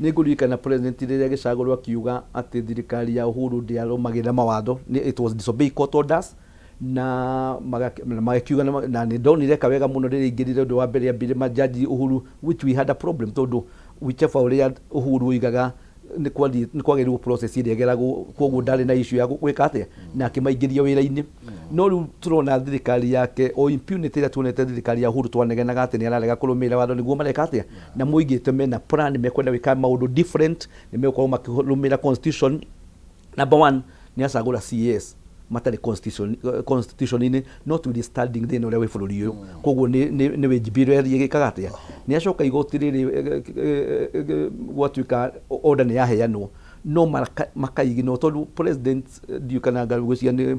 nĩ ngũririkana president rĩrĩa gĩcagũrwo akiuga atĩ thirikari ya Uhuru ndĩarũmagĩrĩra mawatho it was disobey court orders na magakiuga na nĩ ndonire kawega mũno rĩrĩa ingĩrire ũndũ wa mbere ya mbere majaji Uhuru which we had a problem tondũ whichever ũrĩa Uhuru oigaga nĩ kwagĩrĩirwo process iria ĩgeragwo koguo ndarĩ na issue ya gwĩka atĩa na akĩmaingĩria wĩra-inĩ no rĩu tũrona thirikari yake o impunity ĩrĩa tuonete thirikari ya Uhuru twanegenaga atĩ nĩ ararega kũrũmĩrĩra watho nĩguo mareka atĩa na mũigĩte mena plan mekwenda gwĩka maũndũ different nĩ megũkorwo makĩrũmĩrĩra constitution number 1 nĩ acagũra CS matarĩ constitution-inĩ notwithstanding thĩna ũrĩa wĩ bũrũri ũyũ koguo nĩ wĩnjibiro ĩgĩkaga atĩa nĩ acoka igoti rĩrĩ gwatuĩka order nĩ yaheanwo no makaiginwo tondũ president ndiũkana ngagwĩcia nĩ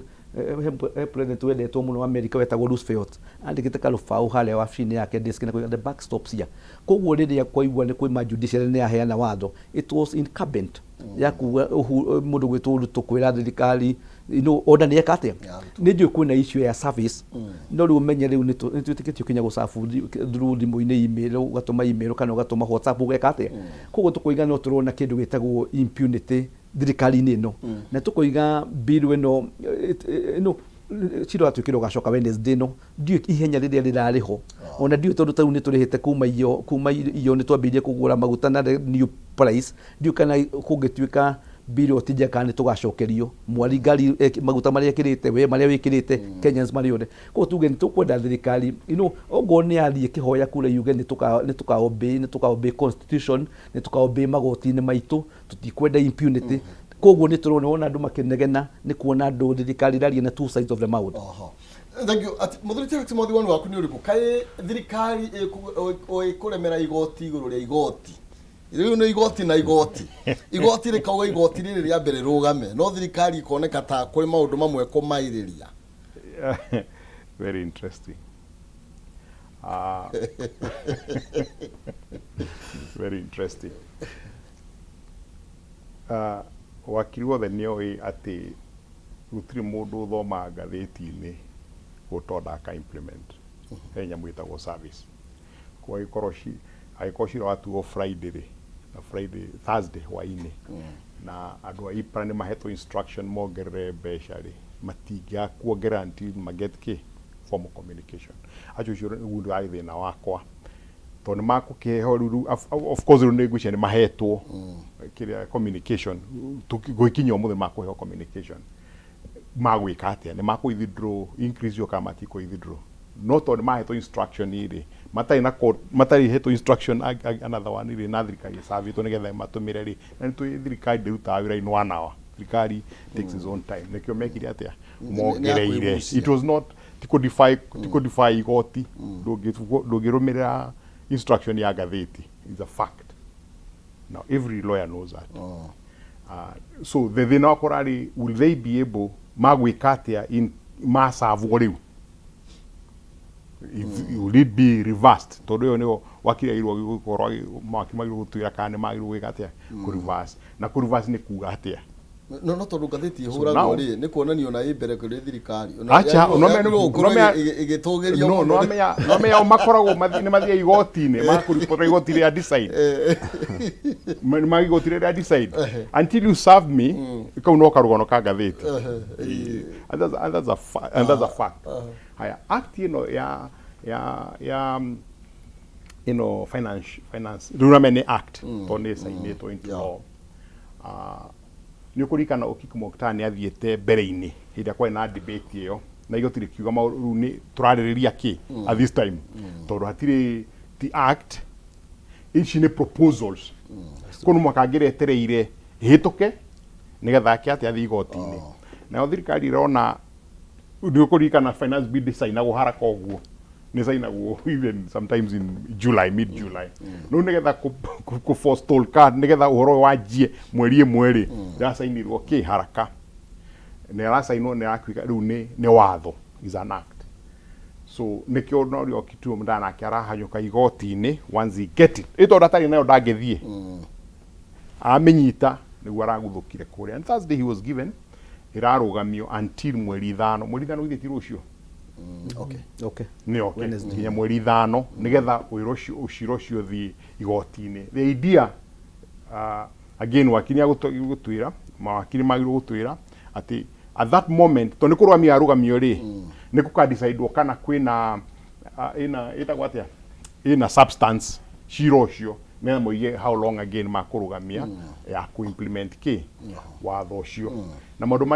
president wendetwo mũno wa America wetagwo Roosevelt andĩkĩte karũbaũ harĩa wabici-inĩ yake desk na kuiga the back stops here koguo rĩrĩa kwaigua nĩ kwĩ judiciary nĩ yaheana watho it was incumbent ya kuga mũndũ gwĩtwo Ruto kwĩra thirikari order nĩ eka atĩa nĩ njũĩ kwĩna issue ya service no rĩu ũmenye rĩu nĩ twĩtĩkĩtio kinya gũcabu through thimũ-inĩ email ũgatũma email kana ũgatũma WhatsApp ũgeka atĩa koguo tũkoiga no tũrona kĩndũ gĩtagwo impunity thirikari-inĩ ĩno na tũkoiga bill ĩno cira atuĩkĩrwo gacoka Wednesday no ndiũ ihenya rĩrĩa rĩrarĩho ona ndiũ tondũ tarĩu nĩ tũrĩhĩte kuma iyo nĩ twambĩrĩirie kũgũra maguta na new price ndiũ kana kũngĩtuĩka bill otija kana tũgacokerio mwari ngari maguta marĩa ekĩrĩte we marĩa wĩkĩrĩte Kenyans marĩ othe koguo tuge nĩ tũkwenda thirikari ogo nĩ yathiĩ kĩhoya kũrĩa yuge nĩ tũkaobey constitution nĩ tũkaobey magoti-inĩ maitũ tũtikwenda impunity koguo nĩ tũrona andũ makĩnegena nĩ kuona andũ thirikari ĩraria na two sides of the mouth Thank you. Muthuri Felix Mothiwani waku ni uriku kai thirikari ikuremera igoti iguru ria igoti riu ni igoti na igoti igoti rikauga igoti riri ria mbere rugame no thirikari ikoneka ta kuri maundu mamwe kumairiria. Very interesting. Very interesting. Wakiri wothe nioi ati gutiri mundu uthoma ngatheti-ini gutonda aka implement he nyamu itagwo service kwa ikoroshi aikoroshi watu Friday Thursday hwaini na andu a ipra ni mahetwo instruction mongerere mbeca ri matingia kuongera until maget ki formal communication acho cyo ngundu ai thina wakwa to ni makukiheho ruru of course ru ni ngwicia ni mahetwo kiria communication tukigoikinya omuthe makuheho communication magwika atia ni maku withdraw increase your kamati ko withdraw not on my instruction iri matai heto instruction another one iri na thirikari savi to nigetha matumire ri na tu thirikari ndiruta wira in 1 hour thirikari takes its own time nekio mekiri atia mogereire it was not to igoti ndugirumira instruction ya gatheti is a fact. Now every lawyer knows that. So the thina wakorari will they be able magwika atia in masavu riu will it be reversed todo yo ni wakira irwo gukorwa makimagirwo gutwira kana magirwo gwika atia ku reverse na ku reverse ni kuga atia no tondu gatheti ihuragwo ri ni kuonanio na imbere kuri thirikari acha no igitugirio no meya makoragwo ni mathia igoti-ini makuripota igoti ria decide magigoti ria decide until you serve me kau no karugono ka gatheti and that's a fact. Haya act ya finance ruramene act tonde sainetwo into law ni kurikana okikumoktani athiete mbere-ini ida kwa na debate iyo na igotire kiuga mauru ni turaririria ki at this time tondu hatire the act ici ni proposals kono makagiretereire hituke nigetha kiati athi igoti-ini na thirikari irona ndio kurikana finance bill design go haraka oguo ni saina go even sometimes in July mid July no nigetha ku forestall card nigetha uhoro wajie mweri ya sainirwo ki haraka ne ra saino ne akwika riu ni watho is an act so nikio no rio kitu mndana kiara hanyuka igoti-ini once he get it ito datari nayo dagethie amenyita niguo araguthukire kuria and Thursday he was given irarugamio until mweri 5 ithiti rucio okay ni nginya mweri 5 nigetha ucirocio thi igoti-ini the idea again wakini agutwira mawakili magiro gutwira ati at that moment to nikurwamia arugamio ri nikuka decide kana kwina itagwatia ina substance cirocio na moye how long again makurugamia ya ku implement ki watho cio na maundu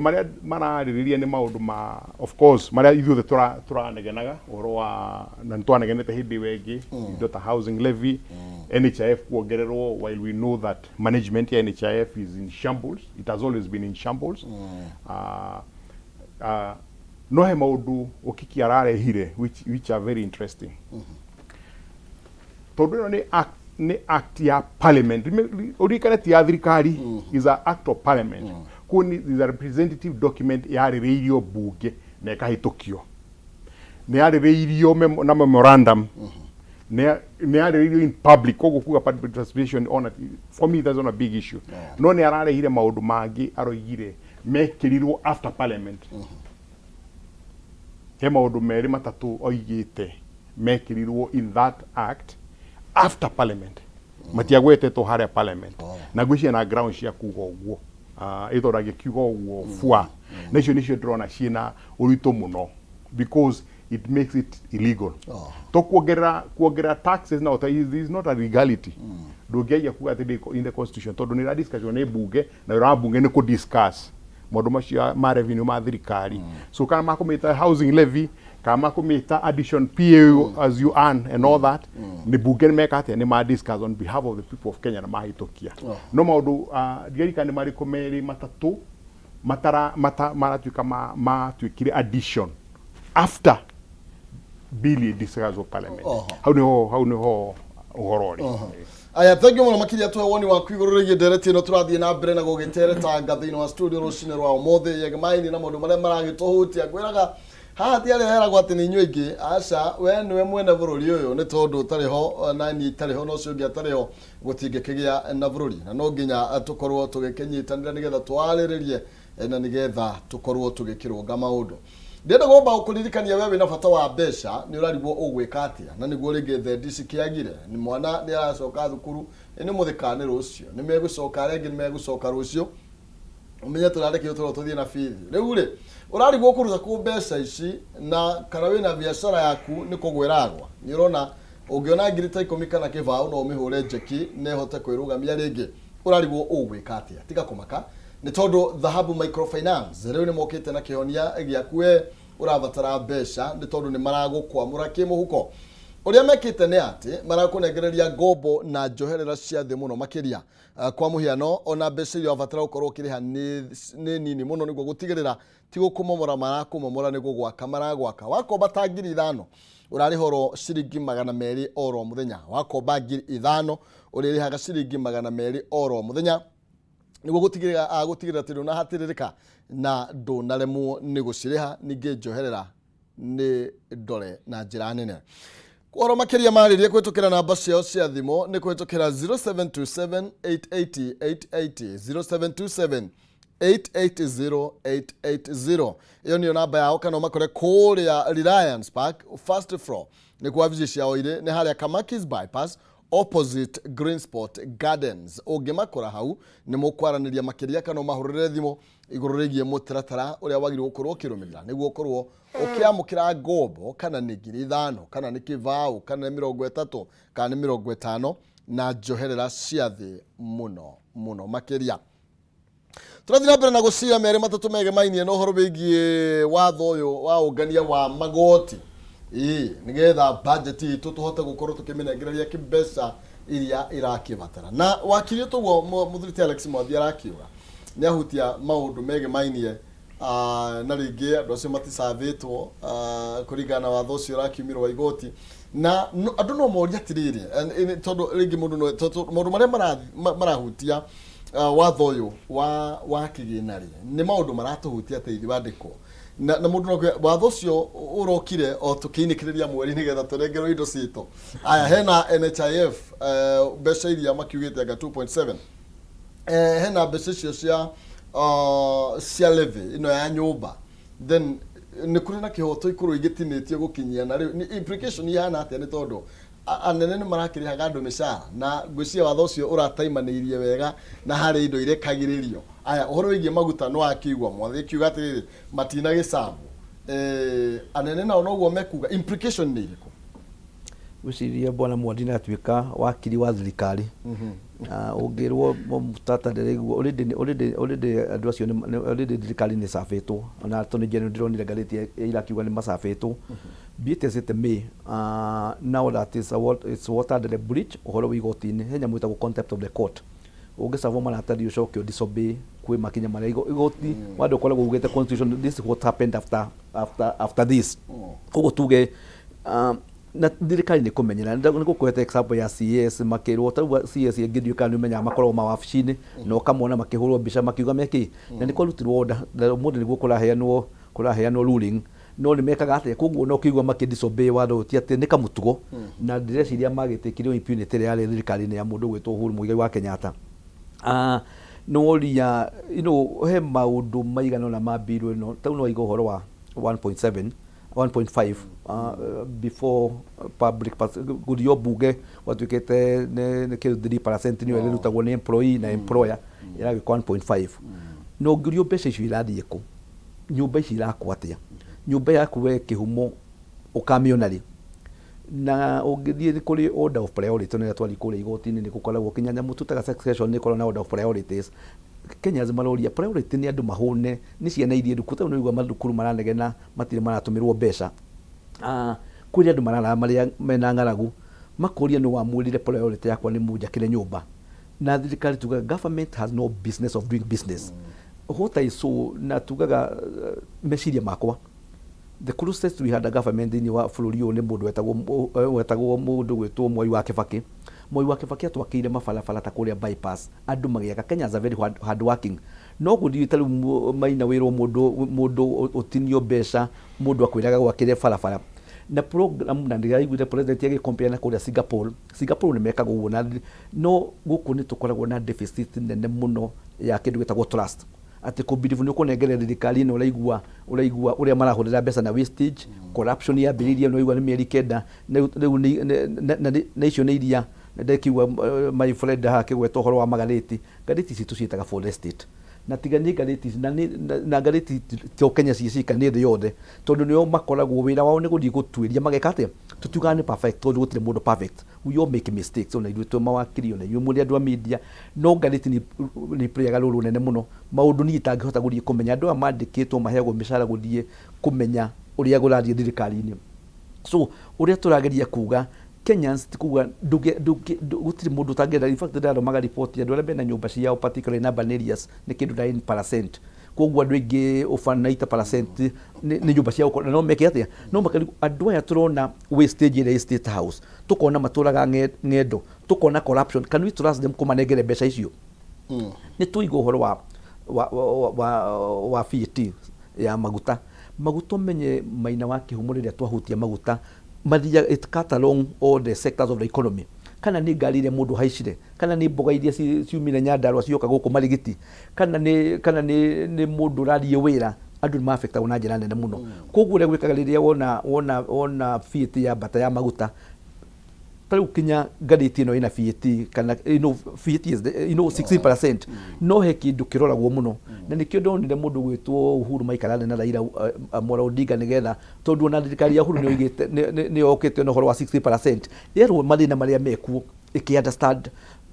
maria maraririria ni maundu ma of course maria ithuothe turanegenaga oro wa na ntwanegenete hindi wengi indo ta housing levy NHIF kuongererwo while we know that management ya NHIF is in shambles. It has always been in shambles. No he maundu okiki ararehire which are very interesting. Tondu ni act ya parliament urikana ti ya thirikari is an act of parliament kuni is a representative document ya radio bunge na kahitukio ne ya radio na memorandum ne ya radio in public kogo kuga public participation on it. For me that's not a big issue no ne ararehire maundu mangi aroigire mekirirwo after parliament he maundu meri matatu oigite mekirirwo in that act after parliament matiagwetetwo haria parliament na gwiciana na ground cia kuga uguo ithorage kiuga uguo fua nicio drona ciina urito muno because it makes it illegal to kuongera taxes now is not a legality ndugeia kuga ati in the constitution tondu ni discussion ni bunge na ira bunge ni ku discuss maundu macio ma revenue ma thirikari so kana makumita housing levy kama kumita addition PAU as you earn and all that ni bunge meka ati ni ma discuss on behalf of the people of Kenya na mahitokia no maundu thirikari mari kumeri matatu maratuika ma twikire addition after bill discussed parliament how no uhorori aya thank you muno makiria tu woni wa kwigururigie ndereti no turathie na mbere na gugitereta ngathini wa studio rucine rwa umothe yegemaini na maundu maria maragituhutia gwiraga haha tiari heragwo ati ni nyuingi aca we niwe mwene bururi uyu ni tondu tariho na ni tariho no cio tariho gutingikigia na bururi na no nginya tukorwo tugikinyitanira nigetha twariririe na nigetha tukorwo tugikirunga maundu ndenda gomba ukuririkania wewe na bata wa mbeca ni urarigwo ugwika atia na niguo ringi thedisi kiagire ni mwana ni aracoka thukuru ni muthikane rucio ni megucoka rengi ni megucoka rucio umenye turarekio turo tuthie na fithi riu ri urarigwo kuruta ku mbeca ici na kana wina biashara yaku ni kugwiragwa ni urona ungiona ngiri ta 10 kana kibao no umihure njeki ne hote kwirugamia ringi urarigwo ugwika atia tiga kumaka ni tondu dhahabu microfinance riu ni mokite na kihonia giakue urabatara mbeca ni tondu ni maragukwamura kimuhuko uria mekite ni ati marakunegereria ngombo na njoherera cia thi muno makiria kwa muhiano ona mbeca iria wabatara gukorwo ukiriha ni nini muno niguo gutigirira ti gukumomora marakumomora niguo gwaka maragwaka wakomba ta 5,000 urarihoro ciringi 200 oro muthenya wakomba 5,000 uririhaga ciringi 200 oro muthenya niguo gutigirira tindu na hatiririka na ndunaremwo ni guciriha ningi njoherera ni ndore na njira nene kworo makiria maririe kwitukira namba ciao cia thimo ni kwitukira 0727888880 0727880880 iyo niyo namba yao kana makore kuria Reliance Park first floor ni kwa vizi ciao ire ni haria Kamakis bypass opposite Greensport Gardens ungimakora hau ni mukwaraniria makiria kana mahurire thimo iguru rigie mutaratara uria wagirwo gukorwo kirumirira niguo ukorwo ukiamukira ngombo kana ni 5,000 kana ni kivao kana ni 30 kana ni 50 na njoherera ciathi muno makiria turathina mbere na gucira mere matatu mege mainie no horo bigie watho uyu wa ungania wa magoti nigetha budget itu tuhote gukorwo tukimenegereria kibesa iria irakibatara na wakirie tuguo muthiriti Alex Mwathi arakiuga ni ahutia maundu mege mainie na ringi andu acio matisavitwo kuringana watho ucio urakiumirwo wa igoti na andu no moria atiriri tondu ringi mundu maria marahutia watho uyu wa kiginari ni maundu maratuhutia teithi wandiko na mundu no watho ucio urokire o tukiinikiriria mweri nigetha turengerwo indo cito aya hena NHIF mbeca iria makiugite anga 2.7 hena mbeca cio cia levy ino ya nyumba then ni kuri na kihoto ikuru igitinitio gukinyia na riu implication ihana atia ni tondu anene ni marakirihaga andu mishara na ngwiciria watho ucio urataimanirie wega na hari indo irekagiririo aya uhoro wigie maguta no akigwa Mwathi kiuga atiri matina gicabu anene nao noguo mekuga implication ni iriku wiciria bwana Mwathi na atuika wakiri wa thirikari ungirwo mutata ndereguo already andu acio ni already thirikari ni safetwo ona toni general ndironire gareti irakiuga ni masafetwo biite sete me now that is it's water the bridge uhoro wigotini henya mwita ku contempt of the court ungisavo maratari ucokio disobey kwi makinya maria igoti wado koragwo ugete constitution this is what happened after this kogo tuge na thirikari ni kumenyera niko kwete example ya CS makirwo tarwa CS ngidio kana umenya makorwo mawabici-ini no kamona makihurwo mbica makiuga meki na niko rutirwo order mundu niguo kuraheanwo ruling no ni mekaga atia koguo no kigwa makidisobey watho ti ati ni kamutugo na direciria magitikirio impunity ya thirikari ni ya mundu gwitwo Uhuru Muigai wa Kenyatta no ria he maundu maigana na mabirwe no tau no igo horo wa 1.5 before public gudio buge watukete ne ke 3% ni wele rutagwo ni employee na employer ira 1.5 no gudio pesa icio irathie ku nyumba ici irakwatia nyumba yaku we kihumo ukamionari na ungithie kuri order of priority ne twali kuri igoti ni gukoragwo kinyanya mututaga succession ni korona order of priorities Kenya zimaloria priority ni andu mahune ni ciana irie ndukuta no igwa madukuru maranegena matire maratumirwo mbeca kuri andu marara maria mena ngaragu makoria no wamurire priority yakwa ni mujakire nyumba na thirikari tuga government has no business of doing business hota iso na tugaga meciria makwa the closest we had a government in wa bururi uyu ni mundu wetagwo mundu gwitwo Mwai wa Kibaki. Mwai wa Kibaki atwakire mabarabara ta kuria bypass, andu magiaka. Kenya is a very hard working. No guthii taru maina wirwo mundu utinio mbeca, mundu akwiraga gwakire barabara na program na ndiraiguire president yake compare na kuria Singapore ni mekaga uguo, no guku ni tukoragwo na deficit nene muno ya kindu gitagwo trust, ati kubirivu ni kunengere thirikari no uraigua uria marahurira mbeca na wastage, corruption ya biriria no igua ni mieri kenda na icio ni iria ndekiwa my friend hake gwetwo horo wa magareti citu ciitaga for estate na tigani gareti na gareti to Kenya cicika ni thi yothe tondu nio makoragwo wira wao ni guthii gutwiria magekate tutugana ni perfect tondu gutire mundu perfect, we all make mistakes ona ithu mawakiri ona muri andu a media no gareti ni player ruru nene muno maundu ni itangihota guthii kumenya andu amandikitwo mahego mishara guthii kumenya uria gurathii thirikari-ini. So uria turageria kuga Kenyans tikuga gutiri mundu tangenda. In fact ndaro maga report ya ndore bena nyumba ciao particularly in urban areas ni kindu 9%, koguo andu aingi ufana 8% ni nyumba ciao no meke atia no makali andu aya turona wastage in state house, tukona maturaga ngendo, tukona corruption. Can we trust them kumanegere mbeca icio? Ni tuigo uhoro wa VAT ya maguta menye maina wa kihumo riria twahutia maguta mathia it cut along all the sectors of the economy. Kana ni ngari iria mundu haicire, kana ni mboga iria ciumire Nyandarua cioka guku Marigiti, kana ni mundu rathie wira, andu ni affectagwo na njira nene muno. Koguo ria gwikaga riria wona VAT ya bata ya maguta tariu kinya ngariti ino ina VAT kana VAT is 16%, no he kindu kiroragwo muno na nikio ndonire mundu gwitwo Uhuru maikarane na Raila Amolo Odinga nigetha tondu na thirikari ya Uhuru ni oigite ni okite no horo wa 60%. Yerwo mathina maria mekuo iki understand,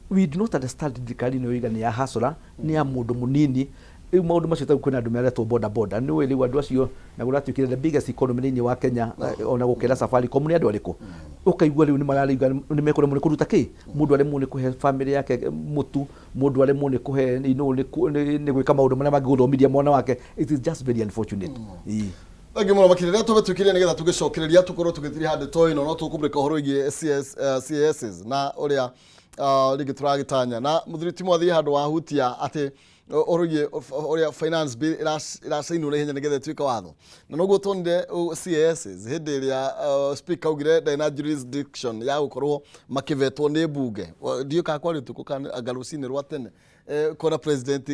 we do not understand thirikari ni oiga ni ya hasora ni ya mundu munini. Maundu macio ta kwina andu meretwo boda ni wili andu acio na guratuikire the biggest economy ni wa Kenya ona gukira Safaricom ni andu ariku ukaigua riu ni marariga ni mekore mu kuruta ki mundu ari mu ni kuhe family yake mutu, mundu ari mu ni kuhe ni gwika maundu maria mangiguthomithia mwana wake. It is just very unfortunate. Thangi muno makirira tubetukire nigetha tugicokereria tukorwo tugithiri hande to ino no tukumbrika horo igi CSs na uria rigi turagitanya na muthiriti mwathi handu wahutia ati oria finance bill iracainwo na ihenya nigetha tuika watho na noguo tonde CSs hindi iria speaker ugire ndina jurisdiction ya gukorwo makivetwo ni bunge ndio ka kwari tukukana agarucini rwa tene kora president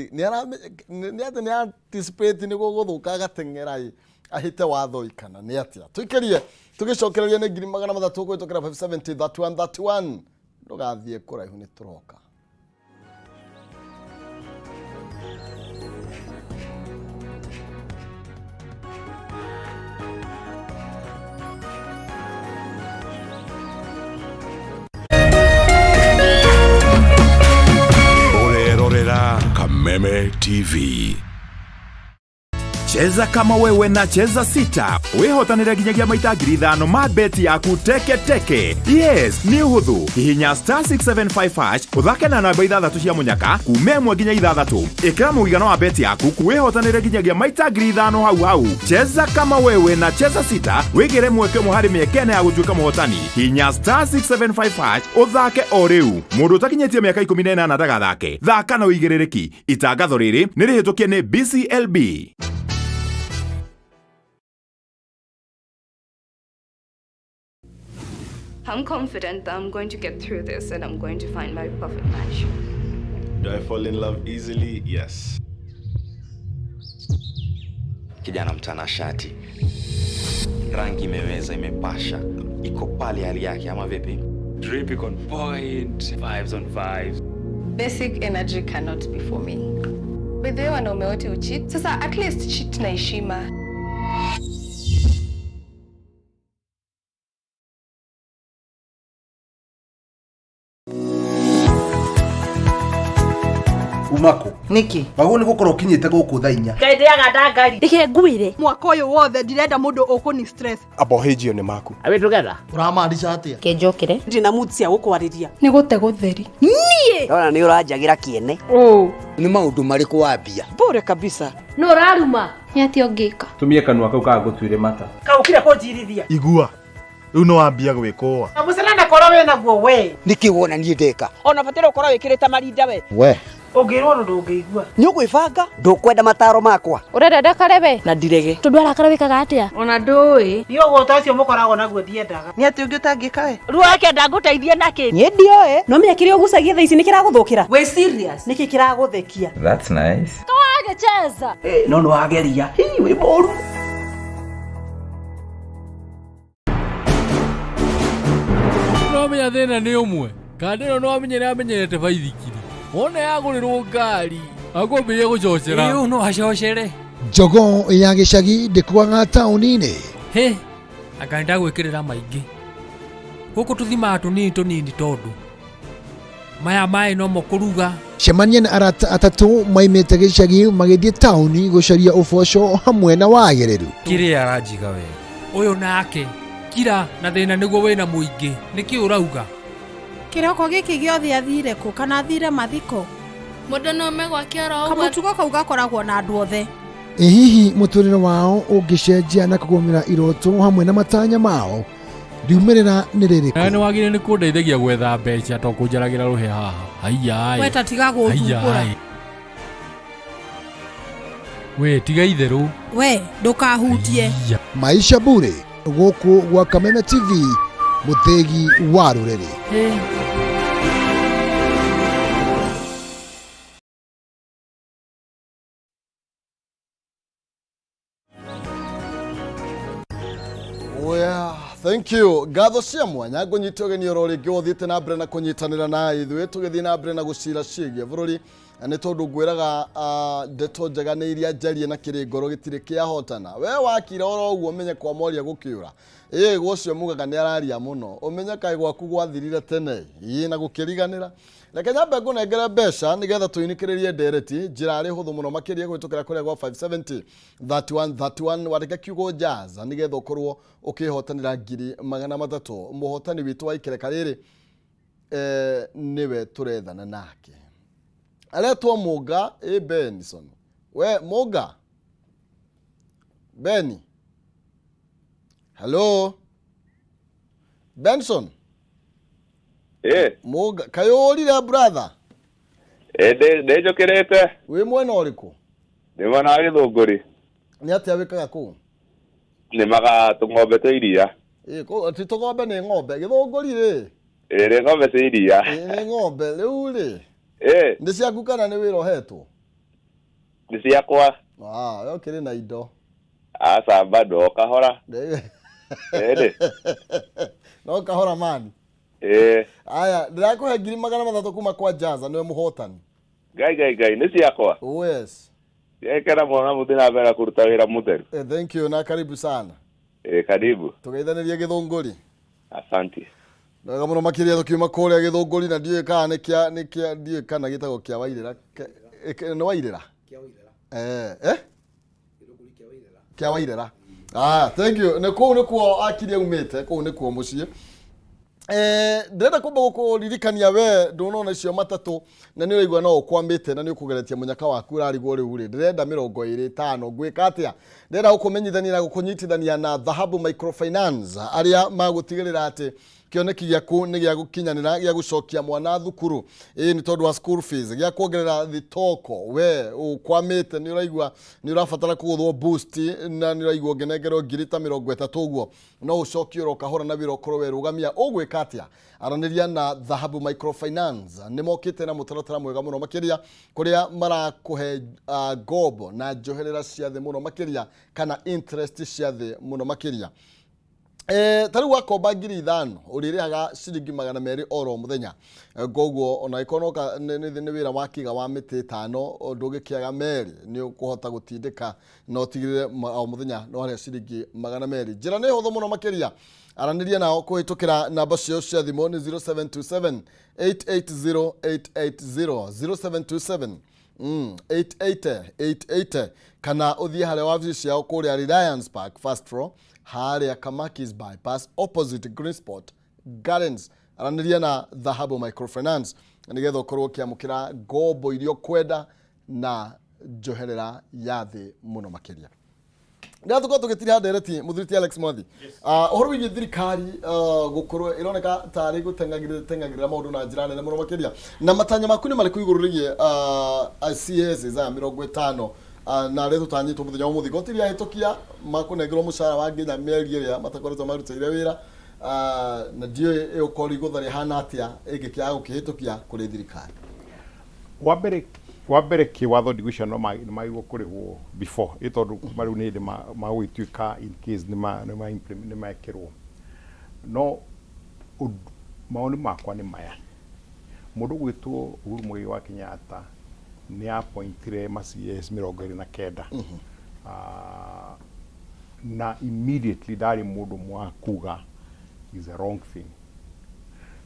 ni anticipate ni guguthuka gatengerai ahite watho ikana ni atia tuikerie tugicokereria ni 300 gwitokera 570 ndugathie kuraihu ni turoka. Kameme TV. Cheza kama wewe na cheza sita. Wihotanire ginyagia maita 5,000 ma beti yaku teke. Yes, ni uhuthu. Hihinya *675# uthake na namba 6 cia munyaka kume 1 nginya 6. Ikira muigana wa beti yaku kuwihotanire ginyagia maita 5,000 hau. Cheza kama wewe na cheza sita. Wigire mweke muhari miekene ya gutuika muhotani. Hihinya *675# uthake o riu. Mundu utakinyetie miaka 18 ndagathake. Thaka na uigirereki. Itangatho riri ni rihitukie ni BCLB. I'm confident that I'm going to get through this and I'm going to find my perfect match. Do I fall in love easily? Yes. Kijana mtanashati, rangi imeweza, imepasha, iko pale hali yake ama vipi? Drip on point, vibes on vibes. Basic energy cannot be for me. But they wanaume wote ucheat. Sasa at least cheat na heshima. Umako niki bago ni gukora ukinyite guku thainya kaithiaga ndangari ndike nguire mwaka uyu wothe ndirenda mundu ukuni stress abohejio ni maku awe together Uramaanisha atia kenjokire ndina mutsia gukwariria Ni gute gutheri. nie ona ni urajagira kiene oh ni maundu mariku wambia bure kabisa no raruma Nĩ atĩa ũngĩka? Tumie kanua kau kagũtuire mata. Kaukire kũnjirithia. Igua. Rĩu no wambia gwĩkũa. Na mũcenana korwo wĩ naguo we. Nĩkĩ wona niĩ ndeka? Ona batĩrĩ ũkorwo wĩkĩrĩte marinda we. We. Ũngĩrwo ũndũ ndũngĩigua. Nĩ ũgwĩbanga? Ndũkwenda mataro makwa. Ũrenda ndakare we? Na ndirege. Tondũ arakara wĩkaga atĩa? Ona ndũĩ. Nĩ ũgũta ũcio mũkoragwo naguo ndiendaga. Nĩ atĩ ũngĩ ũtangĩka we. Ruo yake ndangũteithia nakĩ? Niĩ ndioĩ. No menya kĩrĩa ũgucagia thaa ici nĩ kĩragũthũkĩra. We serious? Nĩkĩ kĩragũthekia? That's nice. Kawagecheza. No no wageria. Hii wĩ moru. No menya thĩna nĩ ũmwe. Kandi ĩno no amenyerete baithikiri. Wona yagũrĩrwo ngari. Akwambĩrĩria gũcocera. Ĩyo no acocere. Njogo ya gĩcagi ndĩkwaga taũni-inĩ. He. Anga ndagwĩkĩrĩra maingĩ. Gũkũ tũthimaga tũnini tondũ. Maya maĩ no mokũruga. Cemania na arata atatũ maimĩte gĩcagi magĩthiĩ taũni gũcaria ũboco hamwe na wagĩrĩru. Kĩrĩa aranjiga we. Ũyũ nake. Kira na thĩna nĩguo wĩna mũingĩ. Nĩkĩ ũrauga? Kĩroko gĩkĩ gĩothe athire kũ kana athire mathiko? Mũndũ no megwakĩara ũguo. Kamũtugo kau gakoragwo na andũ othe. Hihi mũtũrĩre wao ũngĩcenjia na kũgũmĩra iroto hamwe na matanya mao? Riumĩrĩra nĩ rĩrĩkũ? Nĩ wagire nĩ kũndeithagia gwetha mbeca to kũnjaragĩra rũhe haha. Haiya. We ta tiga gũthumbũra. We tiga itherũ. We ndũkahutie. Maisha bure gũkũ gwa Kameme TV, mũthĩgi wa rũrĩrĩ. Thank you. Gatho cia mwanya ngũnyita ũgeni oro rĩngĩ ũthiĩte na mbere na kũnyitanĩra na ithuĩ tũgĩthiĩ na mbere na gũcira ciĩgiĩ bũrũri nĩ tondũ ngwĩraga ndeto njega nĩ iria njarie na kĩrĩngoro gĩtirĩ kĩahotana. We wakira oro ũguo ũmenye kwa moria gũkĩũra. Gũcio mugaga nĩ araria mũno. Ũmenye kaĩ gwaku gwathirire tene. Na gũkĩriganĩra. Reke nyambe ngũnengere mbeca nĩgetha tũinikĩrĩrie ndereti njĩra arĩ hũthũ mũno makĩria gwĩtũkĩra kũrĩa gwa 570 31 wandĩke kiugo jazz nĩgetha ũkorwo ũkĩhotanĩra ngiri 300. Mũhotani witũ wa ikereka rĩrĩ nĩwe tũrethana nake. Aretwo Mũga Benson. We Mũga. Beni. Hello. Benson. Mũga kayũrire brother. Ndĩnjũkĩrĩte. Wĩ mwena ũrĩkũ? Nĩ mwena wa Gĩthũngũri. Nĩ atĩa wĩkaga kũu? Nĩmaga tũng'ombe twa iria. Ti tũng'ombe nĩ ng'ombe. Gĩthũngũri rĩ? Nĩ ng'ombe cia iria. Nĩ ng'ombe rĩu rĩ? Nĩ ciaku kana nĩ wĩra ũhetwo? Nĩ ciakwa. We ũkĩrĩ na indo. Aca bado kahora. No kahora mani. Aya, ndĩrakũhe ngiri 300 kuma kwa Jaza nĩwe mũhotani. Ngai nĩ ciakwa. Yes. Yekera mwana mũthĩ na mbere kũruta wĩra mũtheru. Thank you na karibu sana. Karibu. Tũgeithanĩrie Gĩthũngũri. Asante. Wega mũno makĩria tukiuma kũrĩa Gĩthũngũri na ndiũĩ kana ndiũĩ kana gĩtagwo kĩa Wairĩra. Nĩ Wairĩra? Kĩa Wairĩra. Kĩa Wairĩra. Thank you. Nĩ kũu nĩkuo akiri aumĩte, kũu nĩkuo mũciĩ. Ndĩrenda kwamba gũkũririkania we ndũnona icio matatũ na nĩ ũraigua no ũkwamĩte na nĩ ũkũgeretia mũnyaka waku ũrarigwo rĩu rĩ. Ndĩrenda 25 ngwĩka atĩa? Ndĩrenda gũkũmenyithania na gũkũnyitithania na Dhahabu Microfinance arĩa magũtigĩrĩra atĩ kĩoneki gĩaku nĩ gĩa gũkinyanĩra gĩa gũcokia mwana thukuru. Nĩ tondũ wa school fees gĩa kuongerera thitoko. We ũkwamĩte nĩ ũraigua nĩ ũrabatara kũgũthwo boost na nĩ ũraigua ũngĩnengerwo ngiri ta 30 ũguo no ũcokie oro kahora na wĩra ũkorwo werũgamia. Ũgwĩka atĩa? Aranĩria na Dhahabu Microfinance nĩ mokĩte na mũtaratara mwega mũno makĩria kũrĩa marakũhe ngombo na njoherera cia thĩ mũno makĩria kana interest cia thĩ mũno makĩria. Tarĩu wakomba 5,000 ũrĩrĩhaga ciringi 200 oro mũthenya. Koguo ona ikonoka nĩ wĩra wa kĩga wa mĩtĩ 5 ndũgĩkĩaga merĩ nĩ ũkũhota gũtindĩka na ũtigĩrĩre o mũthenya no harĩa ciringi 200. Njĩra nĩ hũthũ mũno makĩria. Aranĩria nao kũhĩtũkĩra namba ciao cia thimũ nĩ 0727 880 880 0727 880 kana ũthiĩ harĩa wabici ciao kũrĩa Reliance Park first floor harĩa Kamakis bypass opposite Greensport Gardens. Aranĩria na Dhahabu Microfinance nĩgetha ũkorwo ũkĩamũkĩra ngombo iria kwenda na njoherera ya thĩ mũno makĩria. nä tå korwo tå gä tiri handereti må thuriti Alex Mwathi å horo wä thirikari gå korwo ä roneka tarä gå tengagä rä ra maå ndå na njä ra nene må no makä ria na matanya maku nä marä kå igå rå rä gie CS za 50 na rä tå tanyä two må thenya må thigo tiri ahä tå kia makå nengerwo må cara wa nginya mä eri ä rä a matakoretwo marutä ire wä ra na ndiå ä å korwo igå tharä hana atä a ä ngä kä aga gå kä hä tå kia kå rä thirikari wa mbere kiwatho ndigwicia no magirwo kurihwo before itondu mariu ni magwituika in case ni maekirwo no maoni makwa ni maya mundu gwitwo Uhuru Muigai wa Kenyatta ni appointire CS 29 na immediately dari mundu mwakuga is a wrong thing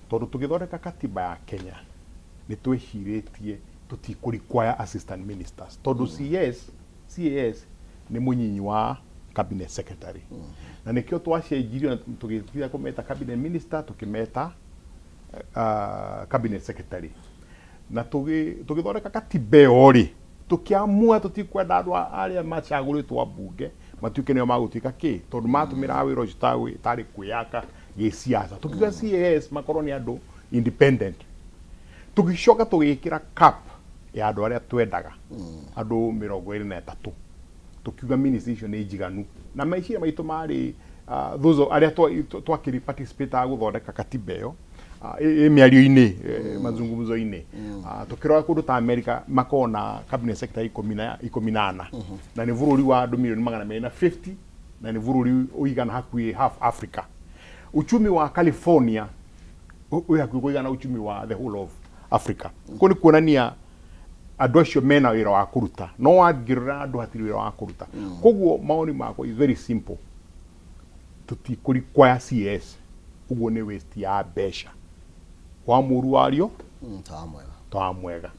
tondu tugithondeka katiba ya Kenya ni twihiritie tutikurequire assistant ministers tondu CS ni munyinyi wa cabinet secretary na nikio twacenjirio tugitia kumeta cabinet minister tukimeta cabinet secretary na tugithondeka katiba ori tukiamua tutikwenda andu aria machaguritwo bunge matuike nio magutuika ki tondu matumira wira ucio tari kwiyaka gisiasa tukiga CS makorwo ni andu independent tugicoka tugikira cap ya andu aria twendaga andu 23 tukiuga ministration ni njiganu na maiciria maitu mari those aria twakiri participate guthondeka katiba iyo miario-ini mazungumzo-ini tukirora kundu ta America makona cabinet secretary 14 na ni bururi wa andu milioni 250 na ni bururi uigana hakui half Africa uchumi wa California hakui uigana uchumi wa the whole of Africa kuni kuonania andu acio mena wira wa kuruta no wangirira andu hatiri wira wa kuruta koguo maoni makwa is very simple tutikuriquire CS uguo ni waste ya besha wa muru wario ta mwega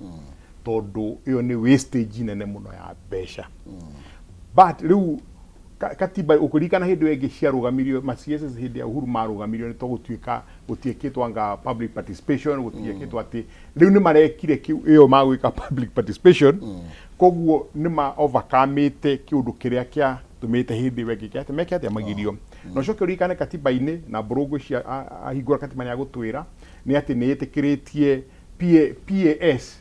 tondu iyo ni wastage nene muno ya besha but riu katiba ukurikana hindi wenge cia rugamirio ma CS hindi ya Uhuru marugamirio ni to gutuika gutiekitwo anga public participation gutiekitwo ati riu ni marekire iyo magwika public participation koguo ni ma overcome kiundu kiria kia tumite hindi wenge kia ati meke ati magirio no coke urikane katiba-ini na burungu cia ahingura katiba ya gutwira ni ati ni itikiritie PAS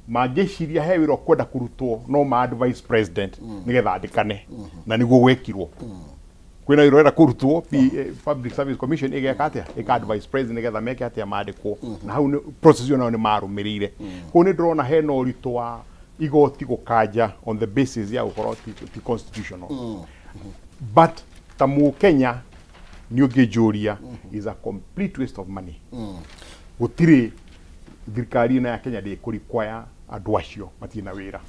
mageciria he wira kwenda kurutwo no ma advice president nigetha andikane na niguo gwekirwo kwina wira wenda kurutwo public service commission igeka atia ika advice president nigetha meke atia mandikwo na hau ni process yo nayo ni marumirire ko ni ndrona he no rito wa igoti gukanja on the basis ya ukorwo ti constitutional but tamu Kenya ni ugejuria is a complete waste of money gutiri thirikari na ya Kenya de kuriquire andu acio matina wira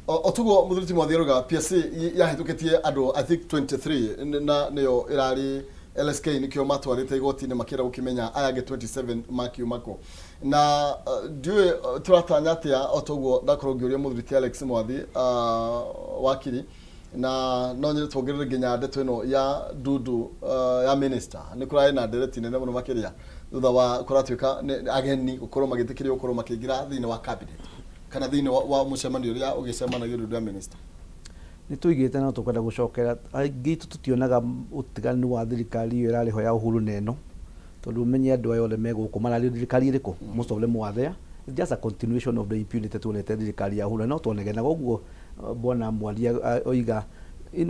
otugo muthuriti Mwathi PSC yahitukitie andu I think 23 na niyo irari LSK nikio matwarite igoti-ini makira gukimenya ayage 27 makiu mako na ndiwe turatanya atia otugo ndakorwo ngiuria muthuriti Alex Mwathi wakiri na no nyire twongerere nginya ndeto ino ya dudu ya minister ni kurai na ndereti nene muno makiria thutha wa kuratuika ageni gukorwo magitikirio gukorwo makiingira thini wa cabinet kana thini wa mucemanio uria ugicemanagia dudu ya minister ni tuigite na tukwenda gucokera gitu tutionaga utiganu wa thirikari iyo irariho ya Uhuru neno tondu menye andu ayo le meguko marari thirikari iriko most of them were there it's just a continuation of the impunity tuonete thirikari ya Uhuru no tuonegena guguo bona mwalia oiga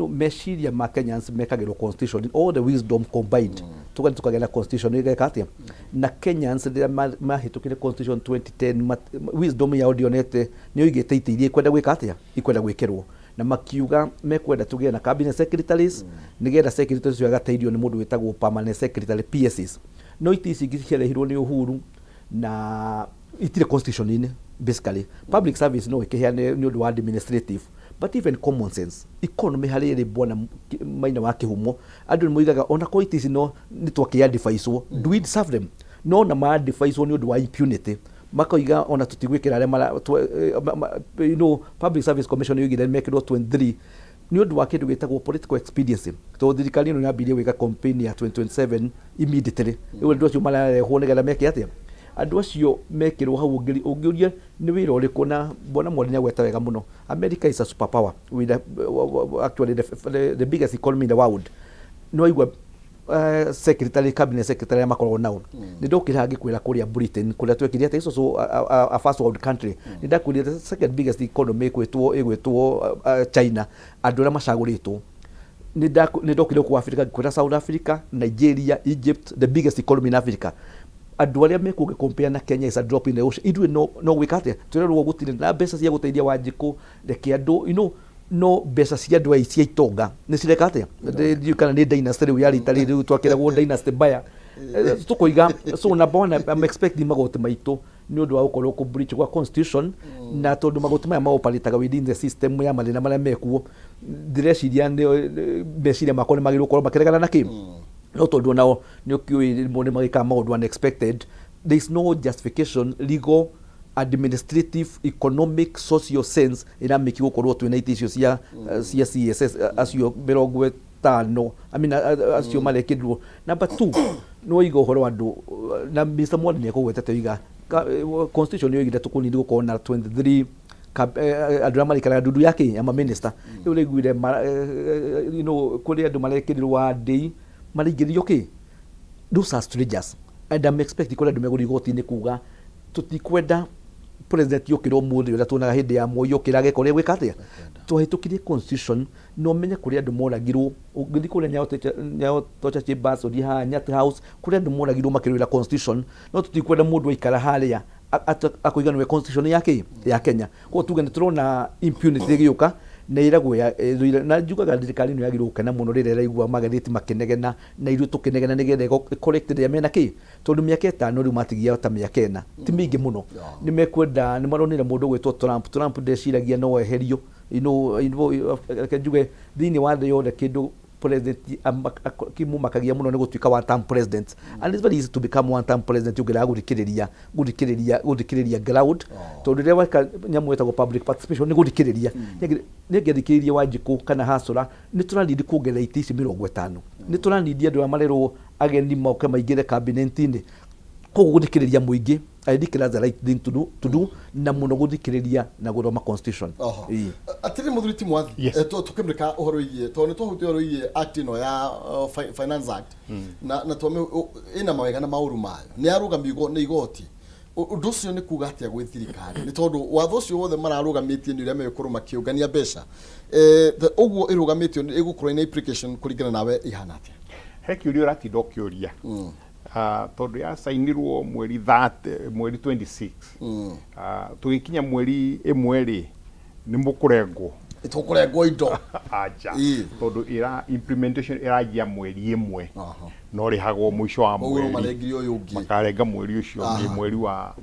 meciria ma Kenyans mekagirwo constitution all the wisdom combined tukagena constitution igeka atia na Kenyans mahitukire constitution 2010 wisdom ya audionete ni oigite itirie kwenda gwika atia ikwenda gwikirwo na makiuga mekwenda tugie na cabinet secretaries nigetha secretaries yo agateithio ni mundu witagwo permanent secretary PSs no itisi gicierehirwo ni Uhuru na itire constitution-ini basically public service no ikiheane ni undu wa administrative but even common sense economy hariri bwana maina wa kihumo andu ni moigaga ona ko itisi no ni twakia device do we serve them no na ma device ni undu wa impunity makoiga ona tutigwikira aria public service commission yugire mekirwo 23 ni undu wa kindu gitagwo political expediency to thirikari ino yambirie wika campaign ya 2027 immediately iwe ndio cyo mararehwo nigetha meke atia andu acio mekirwo hau ungiuria ni wira uriku na bona mwana gweta wega muno. America is a superpower with actually the biggest economy in the world. No igwa secretary cabinet secretary makorwo nao ni ndokira ngikwira kuria Britain kuria twekire ate so a first world country ni ndakwira the second biggest economy igwetwo China andu ra macaguritwo ni ndokire ku Africa kwira South Africa, Nigeria, Egypt, the biggest economy in Africa. Andu aria mekuge compare na Kenya is a drop in the ocean. Idwe no wikate turerwo gutire na mbeca cia guteithia Wanjiku reke andu no mbeca cia andu aici itonga ni cirekate you kana ni dynasty riu yari tari riu twakiragwo dynasty baya tukoiga so na bona I'm expecting magoti maitu ni undu wa gukorwo ku breach kwa constitution na tondu magoti maya maopalitaga within the system ya malina maria mekuo direciria ni meciria makoni magirwo korwo makiregana na ki no tondu nao ni ukiui mone magika maundu unexpected. There is no justification legal, administrative, economic, social sense ina miki gukorwo twina itisio cia CSS acio mirongo tano acio marekirwo. Number 2 no igo horo andu na Mr. Mwadi ni akugwetete iga constitution yo igire tukunindi gukorwo na 23 andura marikara ndudu yake ama minister riu riguire kuri andu marekirirwo adi marigirio ki those are strangers and I'm expecting kuri andu meguri goti-ini kuga tutikwenda president yokiro muthi uria tuonaga hindi ya Moi yokirage kore gwikatia tuhitukirie constitution no menye kuri andu moragirwo ngithi kuri Nyayo Torture Chambers odi ha Nyati House kuri andu moragirwo makirwira constitution no tutikwenda mundu aikara haria akuiganwe constitution yake ya Kenya ko tuge turona impunity giuka na iragwo na njugaga thirikari no yagirwo kana muno rire raigwa magatheti makinegena na iru tukinegena nigetha corrected ya mena ki tondu miaka 5 riu matigia ta miaka 4 ti mingi muno ni mekwenda ni maronire mundu gwetwo Trump ndeciragia no eherio njuge thini wa the yothe kindu president kimu makagia muno ni gutuika one term president and it's very easy to become one term president ugira gudikiriria ground tondu rire waka nyamu etagwo public participation ni gudikiriria ni ngethikiriria Wanjiku kana Hasura ni turanidi kuongerera itisi 50 ni turanidi andu amarerwo ageni moke maigire cabinet-ini koguo gudikiriria muingi I think that's the right thing to do na muno guthikiriria na guthoma constitution. Atiri muthuriti mwathi tukimrika uhoro iye to ni twahuti uhoro iye act no ya finance act na twame ina mawega na mauru mayo ni arugamigo ni igoti undu ucio ni kuga atia gwi thirikari ni tondu watho ucio wothe mararugamitie ni uria mekuru makiungania mbeca uguo irugamitio igukorwo ina implication kurigana nawe ihana atia heki uria ratinda ukiuria tondu ya sainirwo mweri 26 tugikinya mweri 1 ri ni mukurengwo itukurengwo indo aja tondu ira implementation irajia mweri 1 no rihagwo mwisho wa mweri makarenga mweri ucio ni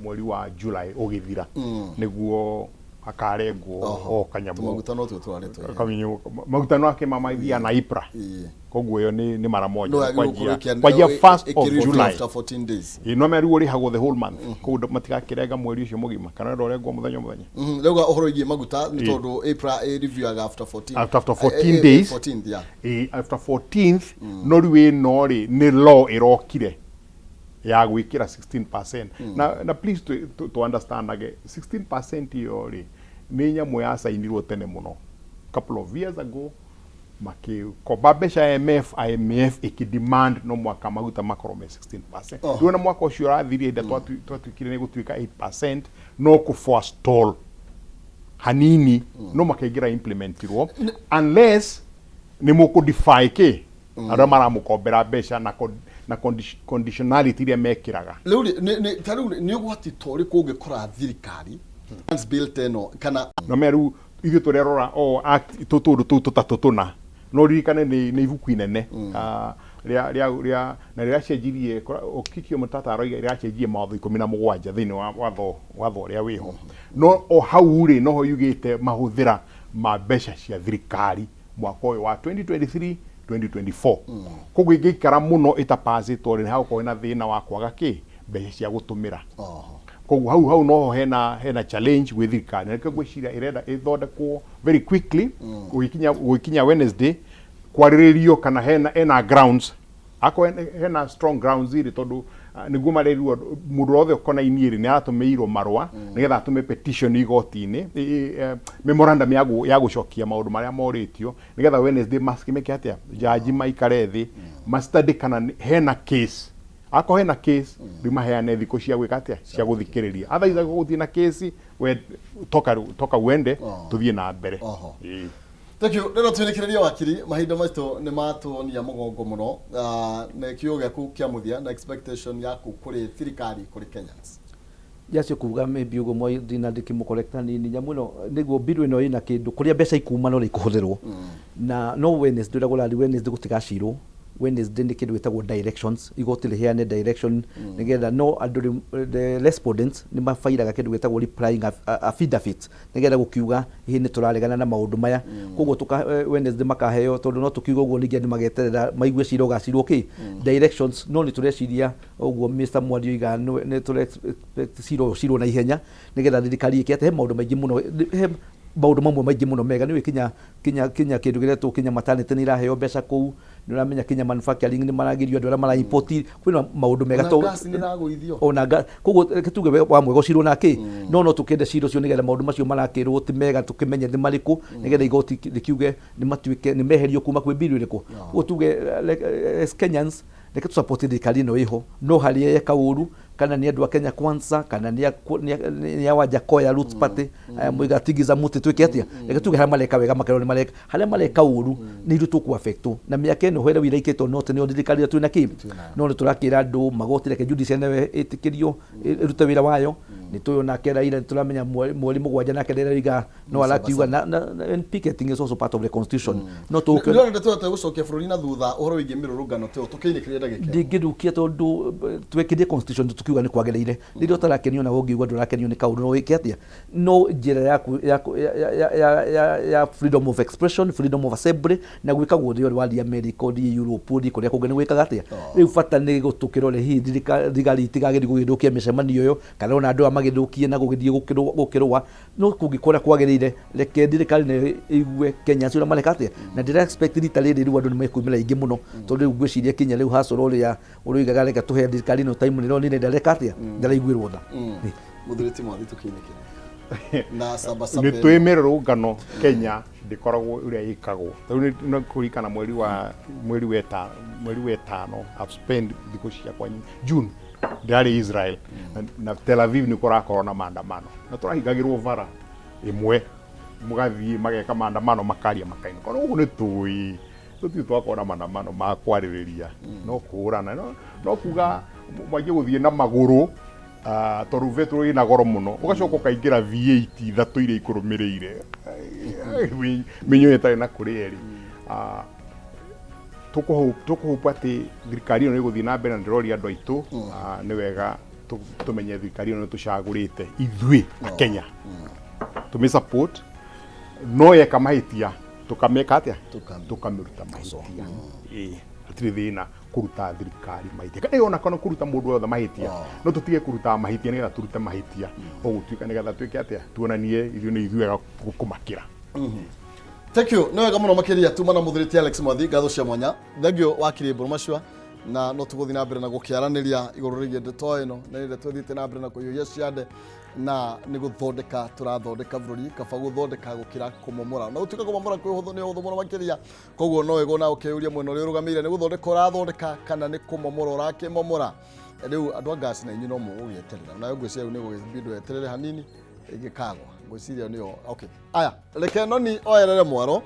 mweri wa July ugithira niguo akarengwo o kanyamu magutano tu twaretwo magutano ake mamaithia na Ipra koguo yo ni mara moja kwajia 1st of July after 14 days no meru uri hago the whole month koguo matigakirenga mweri ucio mugima kana ndorengwo muthenya rega uhoro igie maguta ni tondu Ipra review after 14 days after 14th no riwe no ri ni law irokire ya gwikira 16% na please to understand again 16% yo ri ni nyamu ya sainirwo tene muno couple of years ago makikobabesha IMF ikidemand no mwaka maguta makorome 16%. Ndio na mwaka ucio rathirie nda twatwikire ni gutuika 8% no ku forestall hanini no makaigira implementirwo unless ni muku defy ke ara mara mukombera besha na conditionality iria mekiraga riu ni ugwati tori kungikora thirikari built eno kana no meru ithu turerora act tutundu tutatutuna no ririkane ni ibuku inene ria na ria cenjirie okikio mutata aroiga ria cenjie mawatho 17 thini watho ria wiho no o hau ri no ho yugite mahuthira ma mbeca cia thirikari mwaka uyu wa 2023 2024 koguo ingikara muno itapasitwo ri hau ko ina thina wa kwaga ki mbeca cia gutumira koguo hau no hena challenge with thirikari na kagwiciria irenda ithondekwo very quickly ugikinya Wednesday kwariririo kana hena grounds ako hena strong grounds iri tondu niguo marerirwo mundu wothe ukona inieri ni aratumeirwo marwa nigetha atume petition igoti-ini memorandum ya gucokia maundu maria moritio nigetha Wednesday maskimeke atia jaji maikare thi mastudy kana hena case ako hena case rimaheane thiko cia gwika atia cia guthikiriria athaiza guthii na case we toka wende tuthie na mbere. Thank you. Rero twirikireria wakiri mahinda maito ni matuonia mugongo muno na kiugo gyaku kia muthia na expectation yaku kuri thirikari kuri Kenyans. Yacio kuga maybe ugo moi dina ndikimukorekta ni nyamuno niguo biru ino ina kindu kuria mbeca ikuma no ikuhuthirwo na no Wednesday ndagura Wednesday gutigacirwo Wednesday ndi kindu witagwo directions igoti liheane direction nigetha no andu the respondents ni mafairaga kindu witagwo replying affidavit nigetha gukiuga hihi ni turaregana na maundu maya koguo tuka Wednesday makaheo tondu no tukiuga uguo ningi andu mageterera maigue ciro gacirwo ki directions no ni tureciria uguo Mr Mwadio iga ni ture ciro na ihenya nigetha thirikari ikete he maundu maingi muno maundu mamwe maingi muno mega ni kinya kindu giretu kinya maternity ni iraheo mbeca kuu ni uramenya kinya manufacturing ni maragirio andu aria mara import kwina maundu mega to ona koguo kituge wa mwego ciro naki no tukende ciro cio nigetha maundu macio marakirwo ti mega tukimenye ni mariku nigetha igoti likiuge ni matuike ni meherio kuma kwi biru iriku koguo tuge as Kenyans reke tu support thirikari no iho no hari eka uru kana ni andu a Kenya Kwanza kana ni awaja koya roots party muigatigiza muti twike atia reke tuge harĩa mareka wega makerwo ni mareka harĩa mareka uru ni iru tuku affect na miaka ino hwere wiraiketwo note ni thirikari tu na ki no turakira andu magoti reke judiciary nawe itikirio irute wira wayo ni tuyo na kera ira turamenya mweri mugwanja na kera iga no alakiuga na picketing is also part of the constitution no to no ndo tuta gucokia bururi na thutha uhoro wigi mirurungano te tukiinikiria ndagike ndigirukia tondu twekithie constitution tukiuga ni kwagereire ririo tarakenio na ungiugwa ndurakenio ni kaundu no wiki atia no njira ya freedom of expression freedom of assembly na gwika guothe ori wa America di Europe di kuria kugene gwikaga atia riu fata ni gutukirore hi thigari itigagiri gugithukia micemanio yo kana ona andu magithukie na gugithie gukirwa no kungikora kwagereire reke thirikari ne igue Kenya cio mareka atia na ndira expect rita riu andu ni mekumira ingi muno tondu ngwiciria Kenya riu hasoro ria uruigaga reka tuhe thirikari no time ni ronire ndareka atia ndaraiguirwo tha muthuriti mwathi tukinikire na sabasa ni twimirurungano Kenya ndikoragwo uria yikagwo riu no kurikana mweri wetano I've spent thikũ ciakwa June ndari Israel na Tel Aviv ni kurakorwo na maandamano na turahingagirwo vara imwe mugathii mageka maandamano makaria makaina kono ugu ni tui tuti twakora maandamano ma kwaririria no kurana no kuga mwaje guthie na maguru toru vetro ina goro muno ugacoka kaingira V8 ithatu ire ikurumirire minyo etari na kurieri tukuhupa ati thirikari ino iguthii na mbere na ndirori andu aitu ni wega tumenye thirikari ino tucagurite ithui Kenya tume support no yeka mahitia tukameka atia tukamiruta mahitia atiri thina kuruta thirikari mahitia kana ona kana kuruta mundu wothe mahitia no tutige kuruta mahitia nigetha turute mahitia ogutuika nigetha twike atia tuonanie ithuĩ nĩ ithuĩ kumakira. Thank you. No wega muno makiria tuma na muthiriti Alex Mwathi ngatho cia mwanya thengio wakiri mburu macua na no tuguthi na mbere na gukiaraniria iguru rigie ndeto ino na ire twithite na mbere na kuyuya ciande na ni guthondeka turathondeka bururi kaba guthondeka gukira kumomora na utuka kumomora kwi huthu ni huthu muno makiria koguo no wego na ukiuria mwena uri rugamire ni guthondeka urathondeka kana ni kumomora urakimomora riu andu angasi na inyi no mugieterera na ngwiciria ni gugibindu eterere hanini igikagwa ngwiciria niyo okay aya reke noni oyerere mwaro